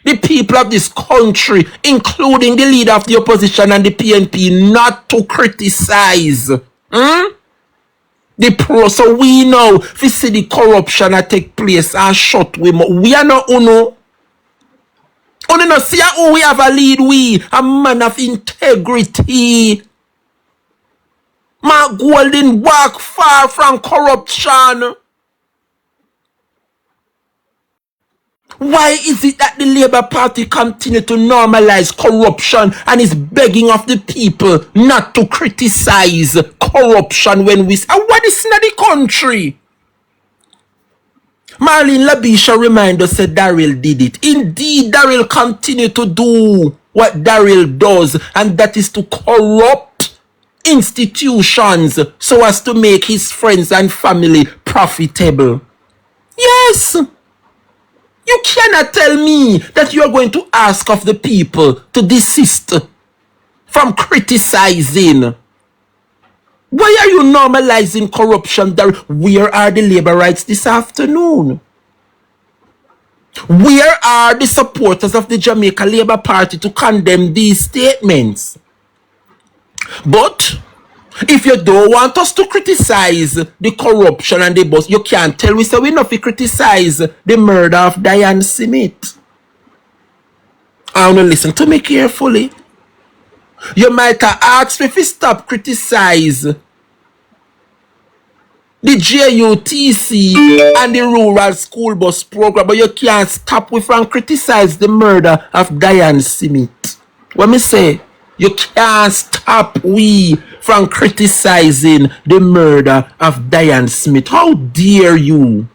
S1: the people of this country, including the leader of the opposition and the PNP, not to criticize the pro. So we know if we see the corruption that take place and shut we are not uno. Only no see who we have a lead, we a man of integrity. Mark Golding walk far from corruption. Why is it that the Labour Party continue to normalize corruption and is begging of the people not to criticize corruption when we say, what is in the country? Marlene Labisha remind us that Daryl did it. Indeed, Daryl continue to do what Daryl does, and that is to corrupt institutions so as to make his friends and family profitable. Yes. You cannot tell me that you are going to ask of the people to desist from criticizing. Why are you normalizing corruption? Where are the Labour Rights this afternoon? Where are the supporters of the Jamaica Labour Party to condemn these statements? But if you don't want us to criticize the corruption and the boss, you can't tell we say we not to criticize the murder of Diane Smith. I want to listen to me carefully. You might have asked me if you stop criticize the JUTC and the rural school bus program, but you can't stop we from criticize the murder of Diane Smith. What me say? You can't stop we from criticizing the murder of Diane Smith. How dare you?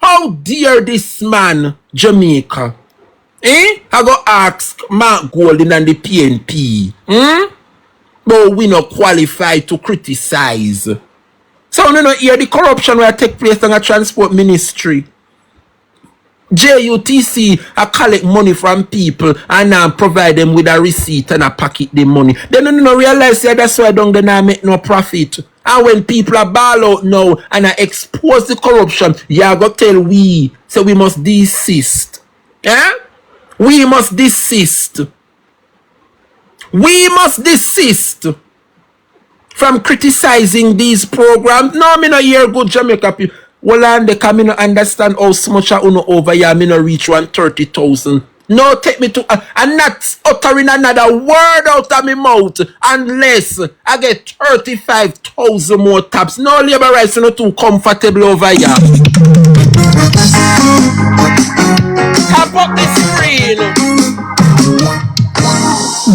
S1: How dare this man, Jamaica? I go ask Mark Golding and the PNP. But we not qualified to criticize. So you know hear the corruption will take place in a transport ministry. JUTC collect money from people and provide them with a receipt and pocket the money. They don't realize that that's why they don't make no profit. And when people are ball out now and expose the corruption, you go tell we, so we must desist. We must desist. We must desist from criticizing these programs. No, me no hear good Jamaica people. Well, and they come in and understand how much I uno over here. Me no reach 130,000. No, take me to I'm not uttering another word out of my mouth unless I get 35,000 more taps. No, Labour Rights not too comfortable over here. Tap up the screen.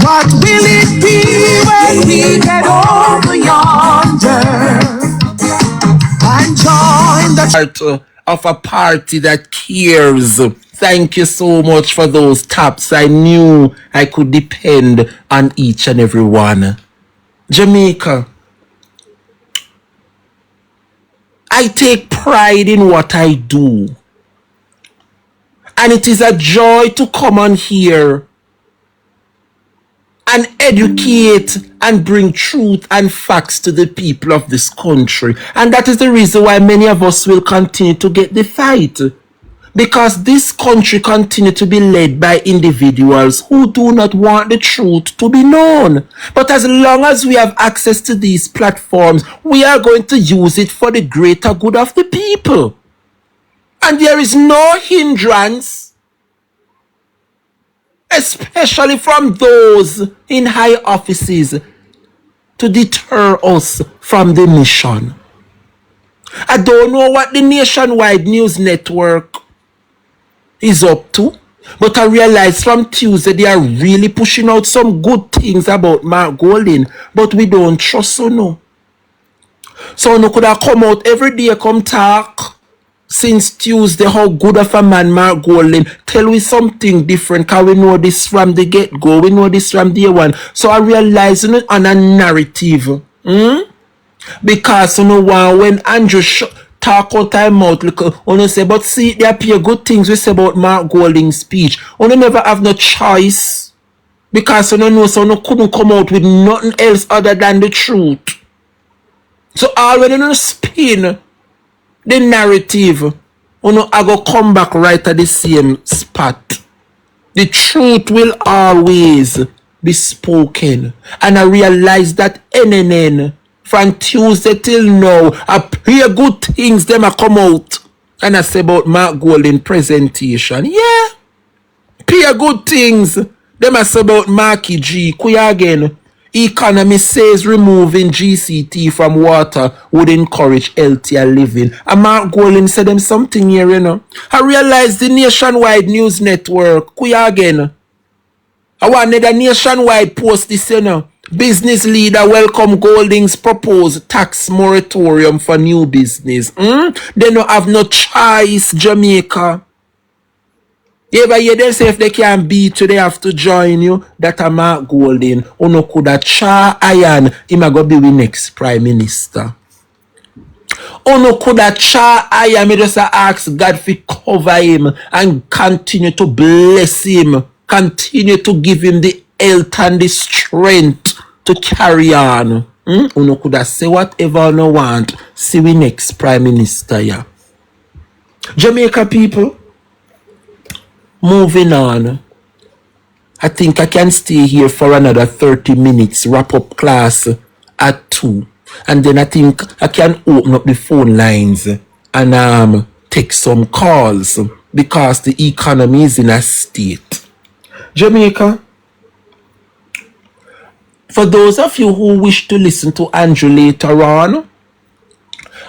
S6: What will it be when we get over yonder and join the
S1: part of a party that cares? Thank you so much for those taps. I knew I could depend on each and every one. Jamaica, I take pride in what I do. And it is a joy to come on here and educate and bring truth and facts to the people of this country. And that is the reason why many of us will continue to get the fight. Because this country continues to be led by individuals who do not want the truth to be known. But as long as we have access to these platforms, we are going to use it for the greater good of the people. And there is no hindrance, especially from those in high offices, to deter us from the mission. I don't know what the Nationwide News Network is up to, but I realize from Tuesday they are really pushing out some good things about Mark Golding, but we don't trust so no. So no could have come out every day, come talk since Tuesday how good of a man Mark Golding. Tell we something different, cause we know this from the get-go. We know this from day one. So I realize on a narrative. Because when Andrew talk out time mouth, look, say, but see, there appear good things we say about Mark Golding's speech. Never have no choice. Because know so couldn't come out with nothing else other than the truth. So all when you spin the narrative, I go come back right at the same spot. The truth will always be spoken. And I realize that NNN from Tuesday till now, I hear good things them a come out. And I say about Mark Golding presentation. Yeah. Hear good things. Them a say about Marky G. Kuya again. Economy says removing GCT from water would encourage healthier living. And Mark Golding said them something here, I realize the Nationwide News Network, kuya again. I want the Nationwide post this, Business leader welcome Golding's proposed tax moratorium for new business. They don't have no choice, Jamaica. You ever hear them say if they can't beat you, they have to join you? That a Mark Golding. No coulda cha iron. Him a go be the next Prime Minister. No coulda cha iron. Me just ask God to cover him and continue to bless him. Continue to give him the health and the strength to carry on. No coulda say whatever no want. See we next Prime Minister, yeah. Jamaica people. Moving on. I think I can stay here for another 30 minutes, wrap up class at 2. And then I think I can open up the phone lines and take some calls because the economy is in a state. Jamaica, for those of you who wish to listen to Andrew later on,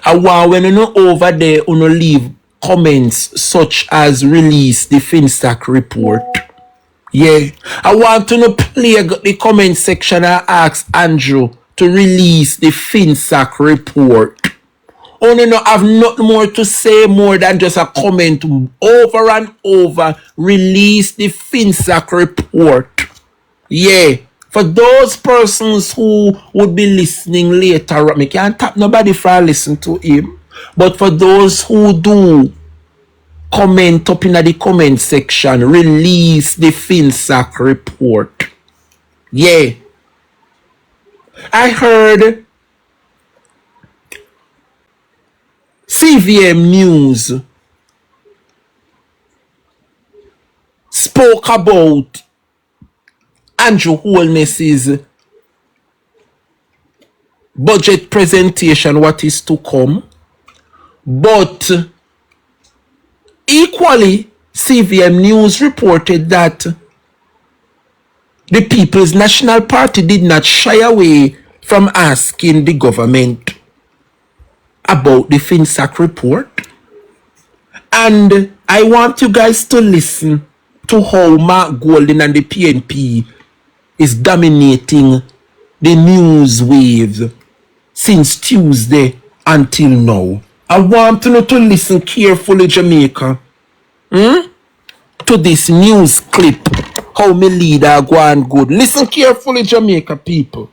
S1: I want when over there leave comments such as release the FinStack report. Yeah. I want to play the comment section and ask Andrew to release the FinStack report. No have nothing more to say more than just a comment over and over. Release the FinStack report. Yeah. For those persons who would be listening later, me can't tap nobody for listen to him. But for those who do comment up in the comment section, release the FinStack report. Yeah. I heard CVM News spoke about Andrew Holness's budget presentation, what is to come. But equally, CVM News reported that the People's National Party did not shy away from asking the government about the FinStack report. And I want you guys to listen to how Mark Golding and the PNP is dominating the news wave since Tuesday until now. I want you to listen carefully, Jamaica, to this news clip, how my leader go on good. Listen carefully, Jamaica people.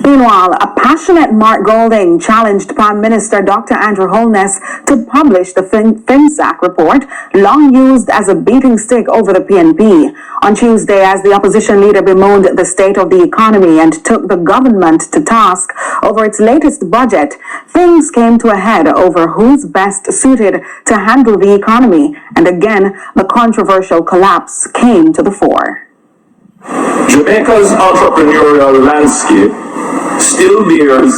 S3: Meanwhile, a passionate Mark Golding challenged Prime Minister Dr. Andrew Holness to publish the FinStack report, long used as a beating stick over the PNP. On Tuesday, as the opposition leader bemoaned the state of the economy and took the government to task over its latest budget, things came to a head over who's best suited to handle the economy, and again, the controversial collapse came to the fore.
S7: Jamaica's entrepreneurial landscape still bears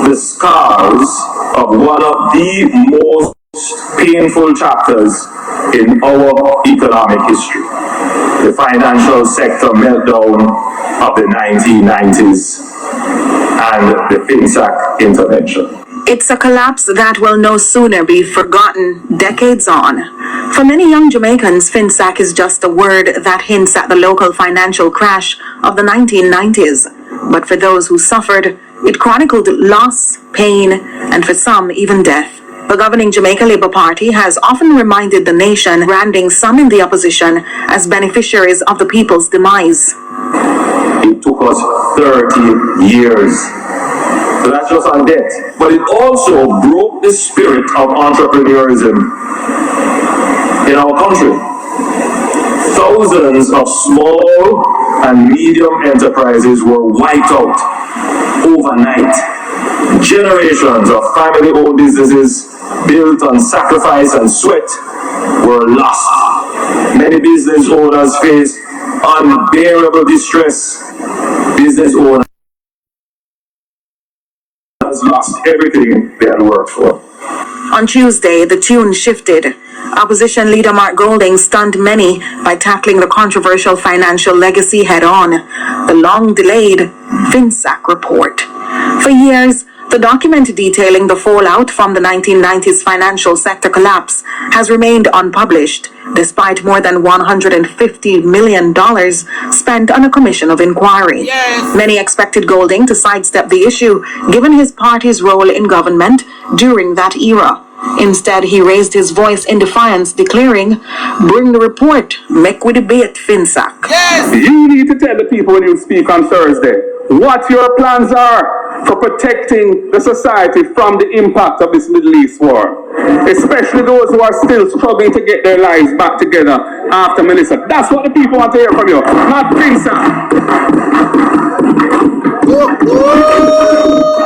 S7: the scars of one of the most painful chapters in our economic history, the financial sector meltdown of the 1990s and the FinStack intervention.
S3: It's a collapse that will no sooner be forgotten decades on. For many young Jamaicans, FinStack is just a word that hints at the local financial crash of the 1990s. But for those who suffered, it chronicled loss, pain, and for some, even death. The governing Jamaica Labour Party has often reminded the nation, branding some in the opposition as beneficiaries of the people's demise.
S7: It took us 30 years. So that's just on debt. But it also broke the spirit of entrepreneurism in our country. Thousands of small and medium enterprises were wiped out overnight. Generations of family-owned businesses built on sacrifice and sweat were lost. Many business owners faced unbearable distress. Business owners lost everything they had worked for.
S3: On Tuesday, the tune shifted. Opposition leader Mark Golding stunned many by tackling the controversial financial legacy head-on, the long-delayed FinSAC report. For years, the document detailing the fallout from the 1990s financial sector collapse has remained unpublished, despite more than $150 million spent on a commission of inquiry.
S1: Yes.
S3: Many expected Golding to sidestep the issue, given his party's role in government during that era. Instead, he raised his voice in defiance, declaring, "Bring the report, make we debate FinSAC."
S1: Yes.
S8: You need to tell the people when you speak on Thursday what your plans are for protecting the society from the impact of this Middle East war, especially those who are still struggling to get their lives back together after Melissa. That's what the people want to hear from you, not FinSAC.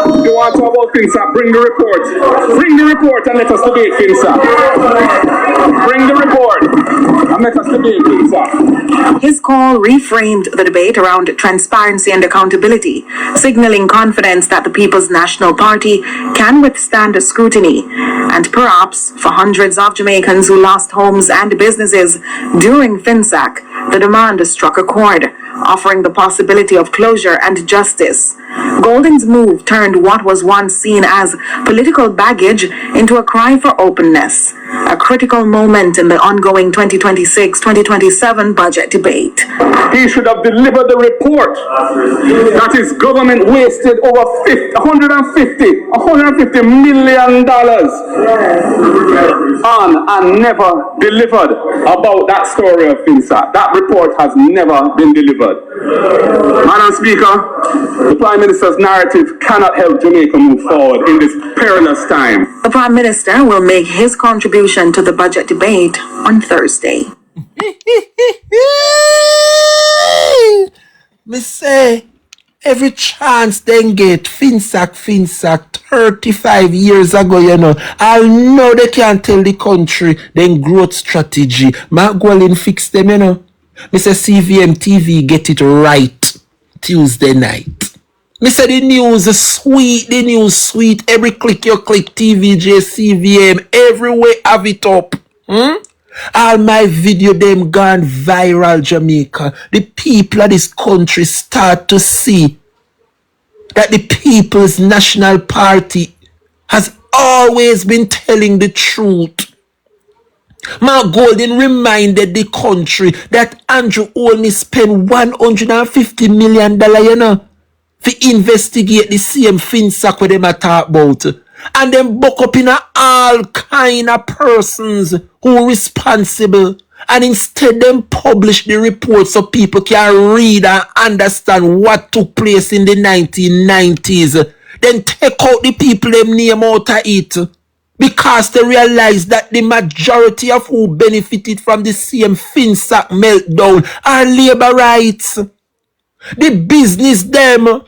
S8: If you want to talk about FinSAC, bring the report. Bring the report and let us debate FinSAC. Bring the report and let us debate FinSAC.
S3: His call reframed the debate around transparency and accountability, signaling confidence that the People's National Party can withstand scrutiny. And perhaps for hundreds of Jamaicans who lost homes and businesses during FinSAC, the demand struck a chord, offering the possibility of closure and justice. Golding's move turned what was once seen as political baggage into a cry for openness, a critical moment in the ongoing 2026-2027 budget debate.
S8: He should have delivered the report that his government wasted over $150 million on and never delivered about that story of FinSAC. That report has never been delivered. Madam Speaker, the Prime Minister's narrative cannot help Jamaica move forward in this perilous time.
S3: The Prime Minister will make his contribution to the budget debate on Thursday.
S1: Me say, every chance they get, FinSAC 35 years ago, you know, I know they can't tell the country then growth strategy. Ma go and fix them, you know. Me say CVM TV get it right Tuesday night. Me say the news sweet, every click you click, TVJ, CVM, everywhere have it up. All my video them gone viral, Jamaica. The people of this country start to see that the People's National Party has always been telling the truth. Mark Golding reminded the country that Andrew only spent $150 million, you know, to investigate the same FinSAC where them a talk about. And then buck up in all kind of persons who are responsible. And instead them publish the report so people can read and understand what took place in the 1990s. Then take out the people them name out of it. Because they realize that the majority of who benefited from the same FinSAC meltdown are labor rights. The business them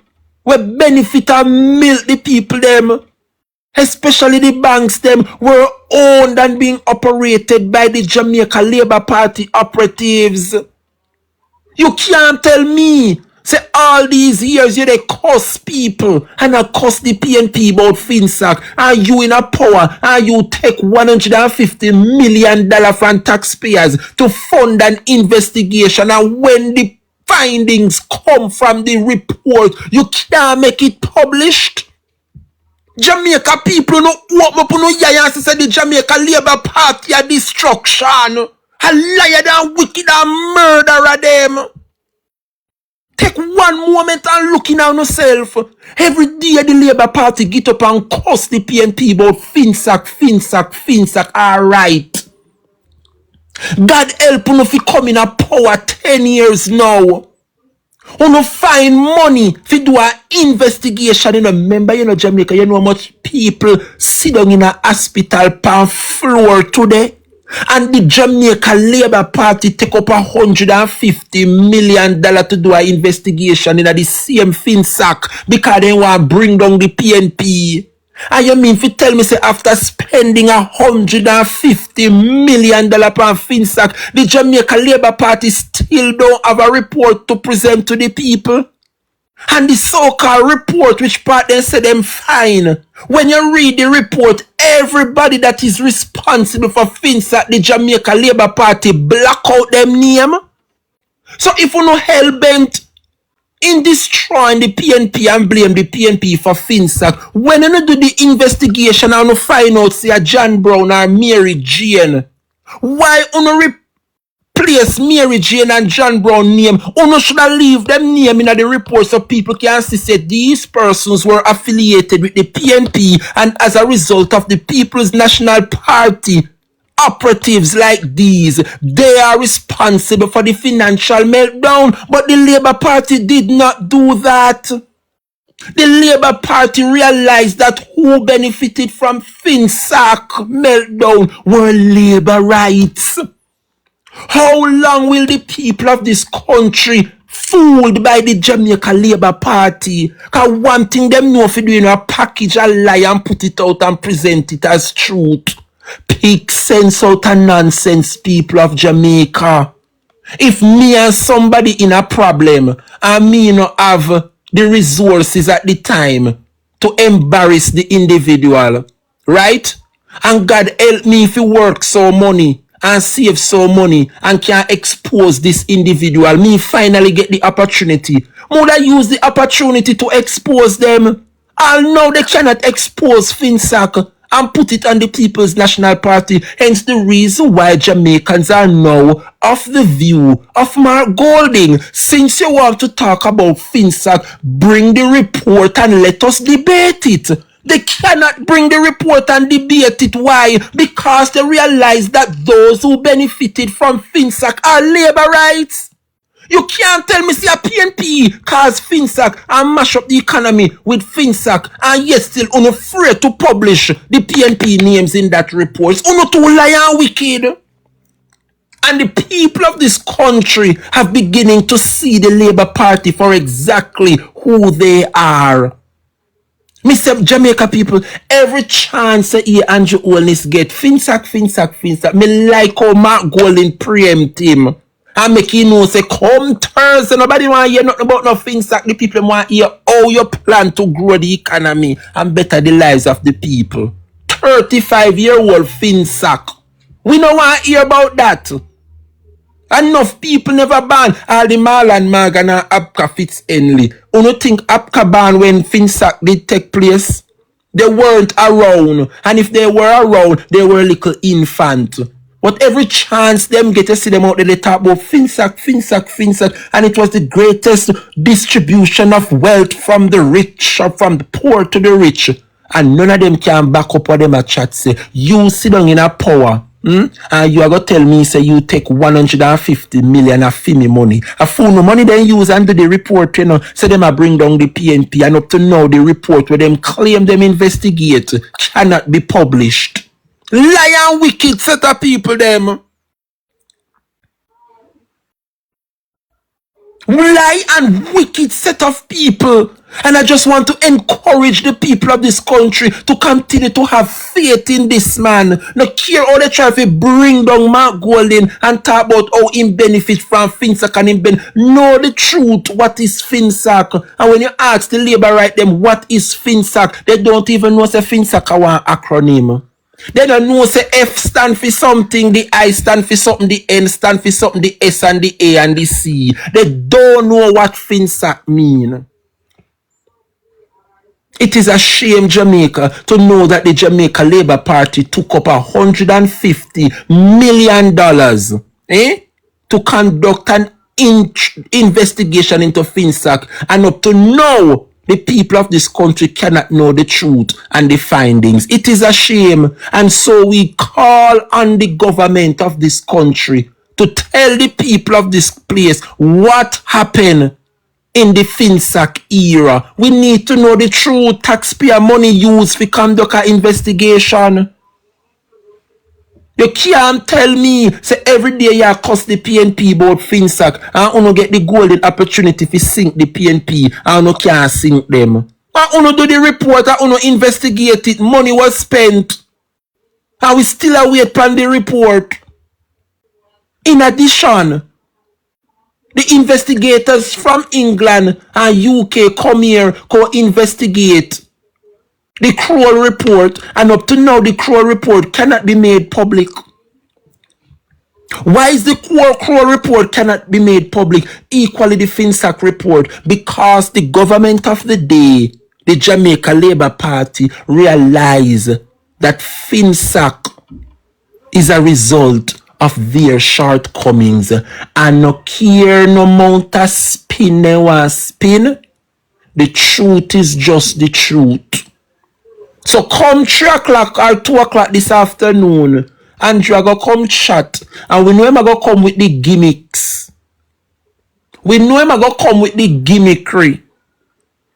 S1: will benefit and milk the people them. Especially the banks them were owned and being operated by the Jamaica Labour Party operatives. You can't tell me, say all these years you they cuss people and I cuss the PNP about FinSAC and you in a power and you take $150 million from taxpayers to fund an investigation, and when the findings come from the report, you can't make it published. Jamaica people no open up no yaya and say the Jamaica Labour Party a destruction. A liar and wicked and murderer them. Take one moment and looking at yourself. Every day the Labour Party get up and cuss the PNP about Finsack. Alright. God help you if you come in a power 10 years now. You find money to do an investigation. Remember, Jamaica, you know how much people sit down in a hospital pan floor today? And the Jamaica Labour Party take up $150 million to do an investigation in the same Finsack because they want to bring down the PNP. And you mean if you tell me say after spending $150 million on Finsack, the Jamaica Labour Party still don't have a report to present to the people? And the so-called report, which part they say them fine. When you read the report, everybody that is responsible for Finsack, the Jamaica Labour Party, black out them name. So if you no hell-bent in destroying the PNP and blame the PNP for Finsack, when you do the investigation and you find out say John Brown or Mary Jane, why you replace Mary Jane and John Brown name? You should have leave them name in the report so people can see say these persons were affiliated with the PNP and as a result of the People's National Party operatives like these, they are responsible for the financial meltdown. But the Labour Party did not do that. The Labour Party realized that who benefited from Finsack meltdown were Labour rights. How long will the people of this country fooled by the Jamaica Labour Party? Because one thing them know if you do a package a lie and put it out and present it as truth. Pick sense out of nonsense, people of Jamaica. If me and somebody in a problem and me not have the resources at the time to embarrass the individual, right? And God help me if you work so money and save so money and can expose this individual, me finally get the opportunity. Would I use the opportunity to expose them? I'll know they cannot expose Finsack and put it on the People's National Party. Hence the reason why Jamaicans are now of the view of Mark Golding. Since you want to talk about Finsack, bring the report and let us debate it. They cannot bring the report and debate it. Why? Because they realize that those who benefited from Finsack are Labour rights. You can't tell me see a PNP cause Finsack and mash up the economy with Finsack and yet still unafraid to publish the PNP names in that report. It's too lie and wicked. And the people of this country have beginning to see the Labour Party for exactly who they are. Mr. Jamaica people, every chance here Andrew Holness get Finsack. Me like how Mark Golding preempt him. And make you know say come Thursday, nobody want to hear nothing about no Finsack. The people want to hear how you plan to grow the economy and better the lives of the people. 35-year-old Finsack. We don't want to hear about that. Enough people never ban all the Marlon Morgan and Abka Fitzhenley. You don't think Abka ban when Finsack did take place? They weren't around. And if they were around, they were a little infant. But every chance them get to see them out there, they talk about Finsack. And it was the greatest distribution of wealth from the rich or from the poor to the rich. And none of them can back up what them a chat say. You sit down in a power. And you are going to tell me, say, you take 150 million of FIMI money. A fool no money then use and do the report, say them a bring down the PNP. And up to now, the report where them claim them investigate cannot be published. Lie and wicked set of people, them. Lie and wicked set of people. And I just want to encourage the people of this country to continue to have faith in this man. No care how they try to bring down Mark Golding and talk about how he benefit from Finsack and him know the truth. What is Finsack? And when you ask the Labour right them what is Finsack, they don't even know say Finsack are one acronym. They don't know say F stand for something, the I stand for something, the N stand for something, the S and the A and the C. They don't know what Finsack mean. It is a shame, Jamaica, to know that the Jamaica Labour Party took up $150 million to conduct an investigation into FinSac, and up to now, the people of this country cannot know the truth and the findings. It is a shame. And so we call on the government of this country to tell the people of this place what happened in the FinSac era. We need to know the truth. Taxpayer money used for conduct an investigation. You can't tell me, say every day you cost the PNP about FinSac and you get the golden opportunity to sink the PNP and you can't sink them. And you do the report and you investigate it, money was spent. And we still await on the report. In addition, the investigators from England and UK come here, go investigate the Kroll report, and up to now the Kroll report cannot be made public. Why is the Kroll report cannot be made public? Equally the FinSac report, because the government of the day, the Jamaica Labour Party, realize that FinSac is a result of their shortcomings, and no care no amount of spin they want spin. The truth is just the truth. So come 3 o'clock or 2 o'clock this afternoon, Andrew go come chat, and we know him go come with the gimmicks. We know him go come with the gimmickry.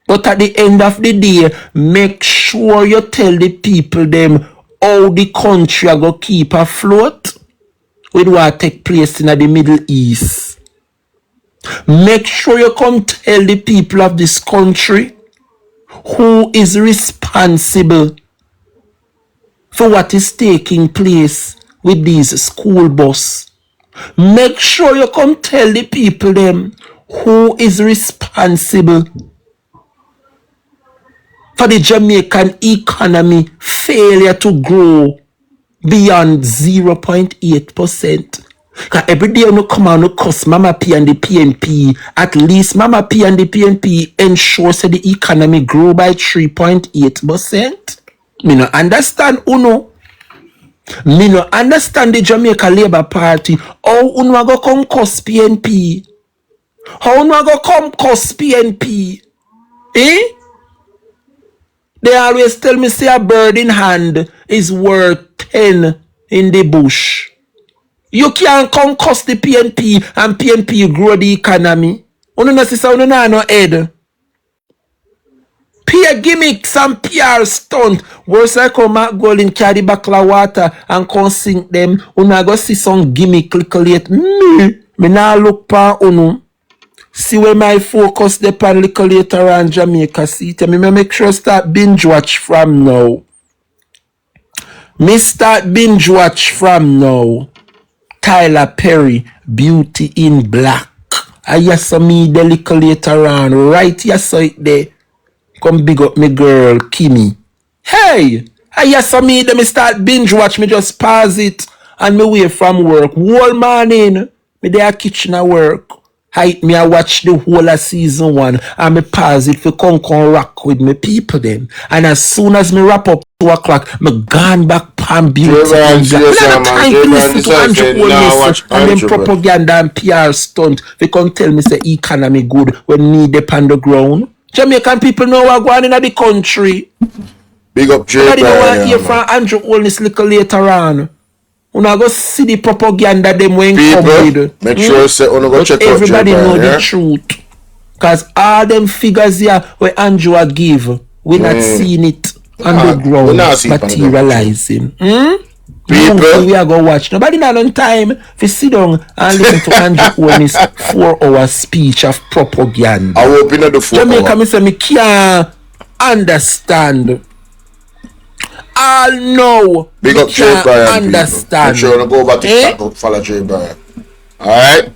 S1: But at the end of the day, make sure you tell the people them how the country go keep afloat with what take place in the Middle East. Make sure you come tell the people of this country who is responsible for what is taking place with these school bus. Make sure you come tell the people them who is responsible for the Jamaican economy failure to grow beyond 0.8%. Because every day you come and you cuss Mama P and the PNP, at least Mama P and the PNP ensure that the economy grow by 3.8%. Me no understand Uno. Me no understand the Jamaica Labour Party. How Uno go come cuss PNP? How Uno go come cuss PNP? Eh? They always tell me say a bird in hand is worth 10 in the bush. You can't come cost the PNP and PNP grow the economy. You know sister, you know no head. Peer gimmicks and PR stunt. Worse I come out gold in carry back of water and come sink them. You know go see some gimmick calculate. Me now look pa uno. See where my focus depend little later on Jamaica. See tell me make sure start binge watch from now. Me start binge watch from now. Tyler Perry, Beauty in Black. I saw me the little later on. Right, you saw it there. Come big up me girl, Kimmy. Hey! I saw me then me start binge watch. Me just pause it and me away from work. Whole morning, me there kitchen at work. I watch the whole of season 1 and me pause it for come rock with me people them. And as soon as me wrap up 2 o'clock, me gone back Palm Beauty. And then propaganda and PR stunt. They come tell me say economy good when me dey on the ground. Jamaican people know what going on in the country.
S9: Big up J.
S1: Nobody know what hear from Andrew Holness little later on. Una go see the propaganda them when come with.
S9: Make sure say una go check out
S1: everybody know the truth. Cause all them figures here where Andrew give, we not seeing it on the ground materializing. People we are go watch. Nobody not on time for sit down and listen to Andrew Holness 4-hour speech of propaganda.
S9: I hope you know the 4
S1: Jamaica me say me can't understand. All know.
S9: Big up J. Brian.
S1: Understand.
S9: Make sure you go over to follow J. Brian. Alright?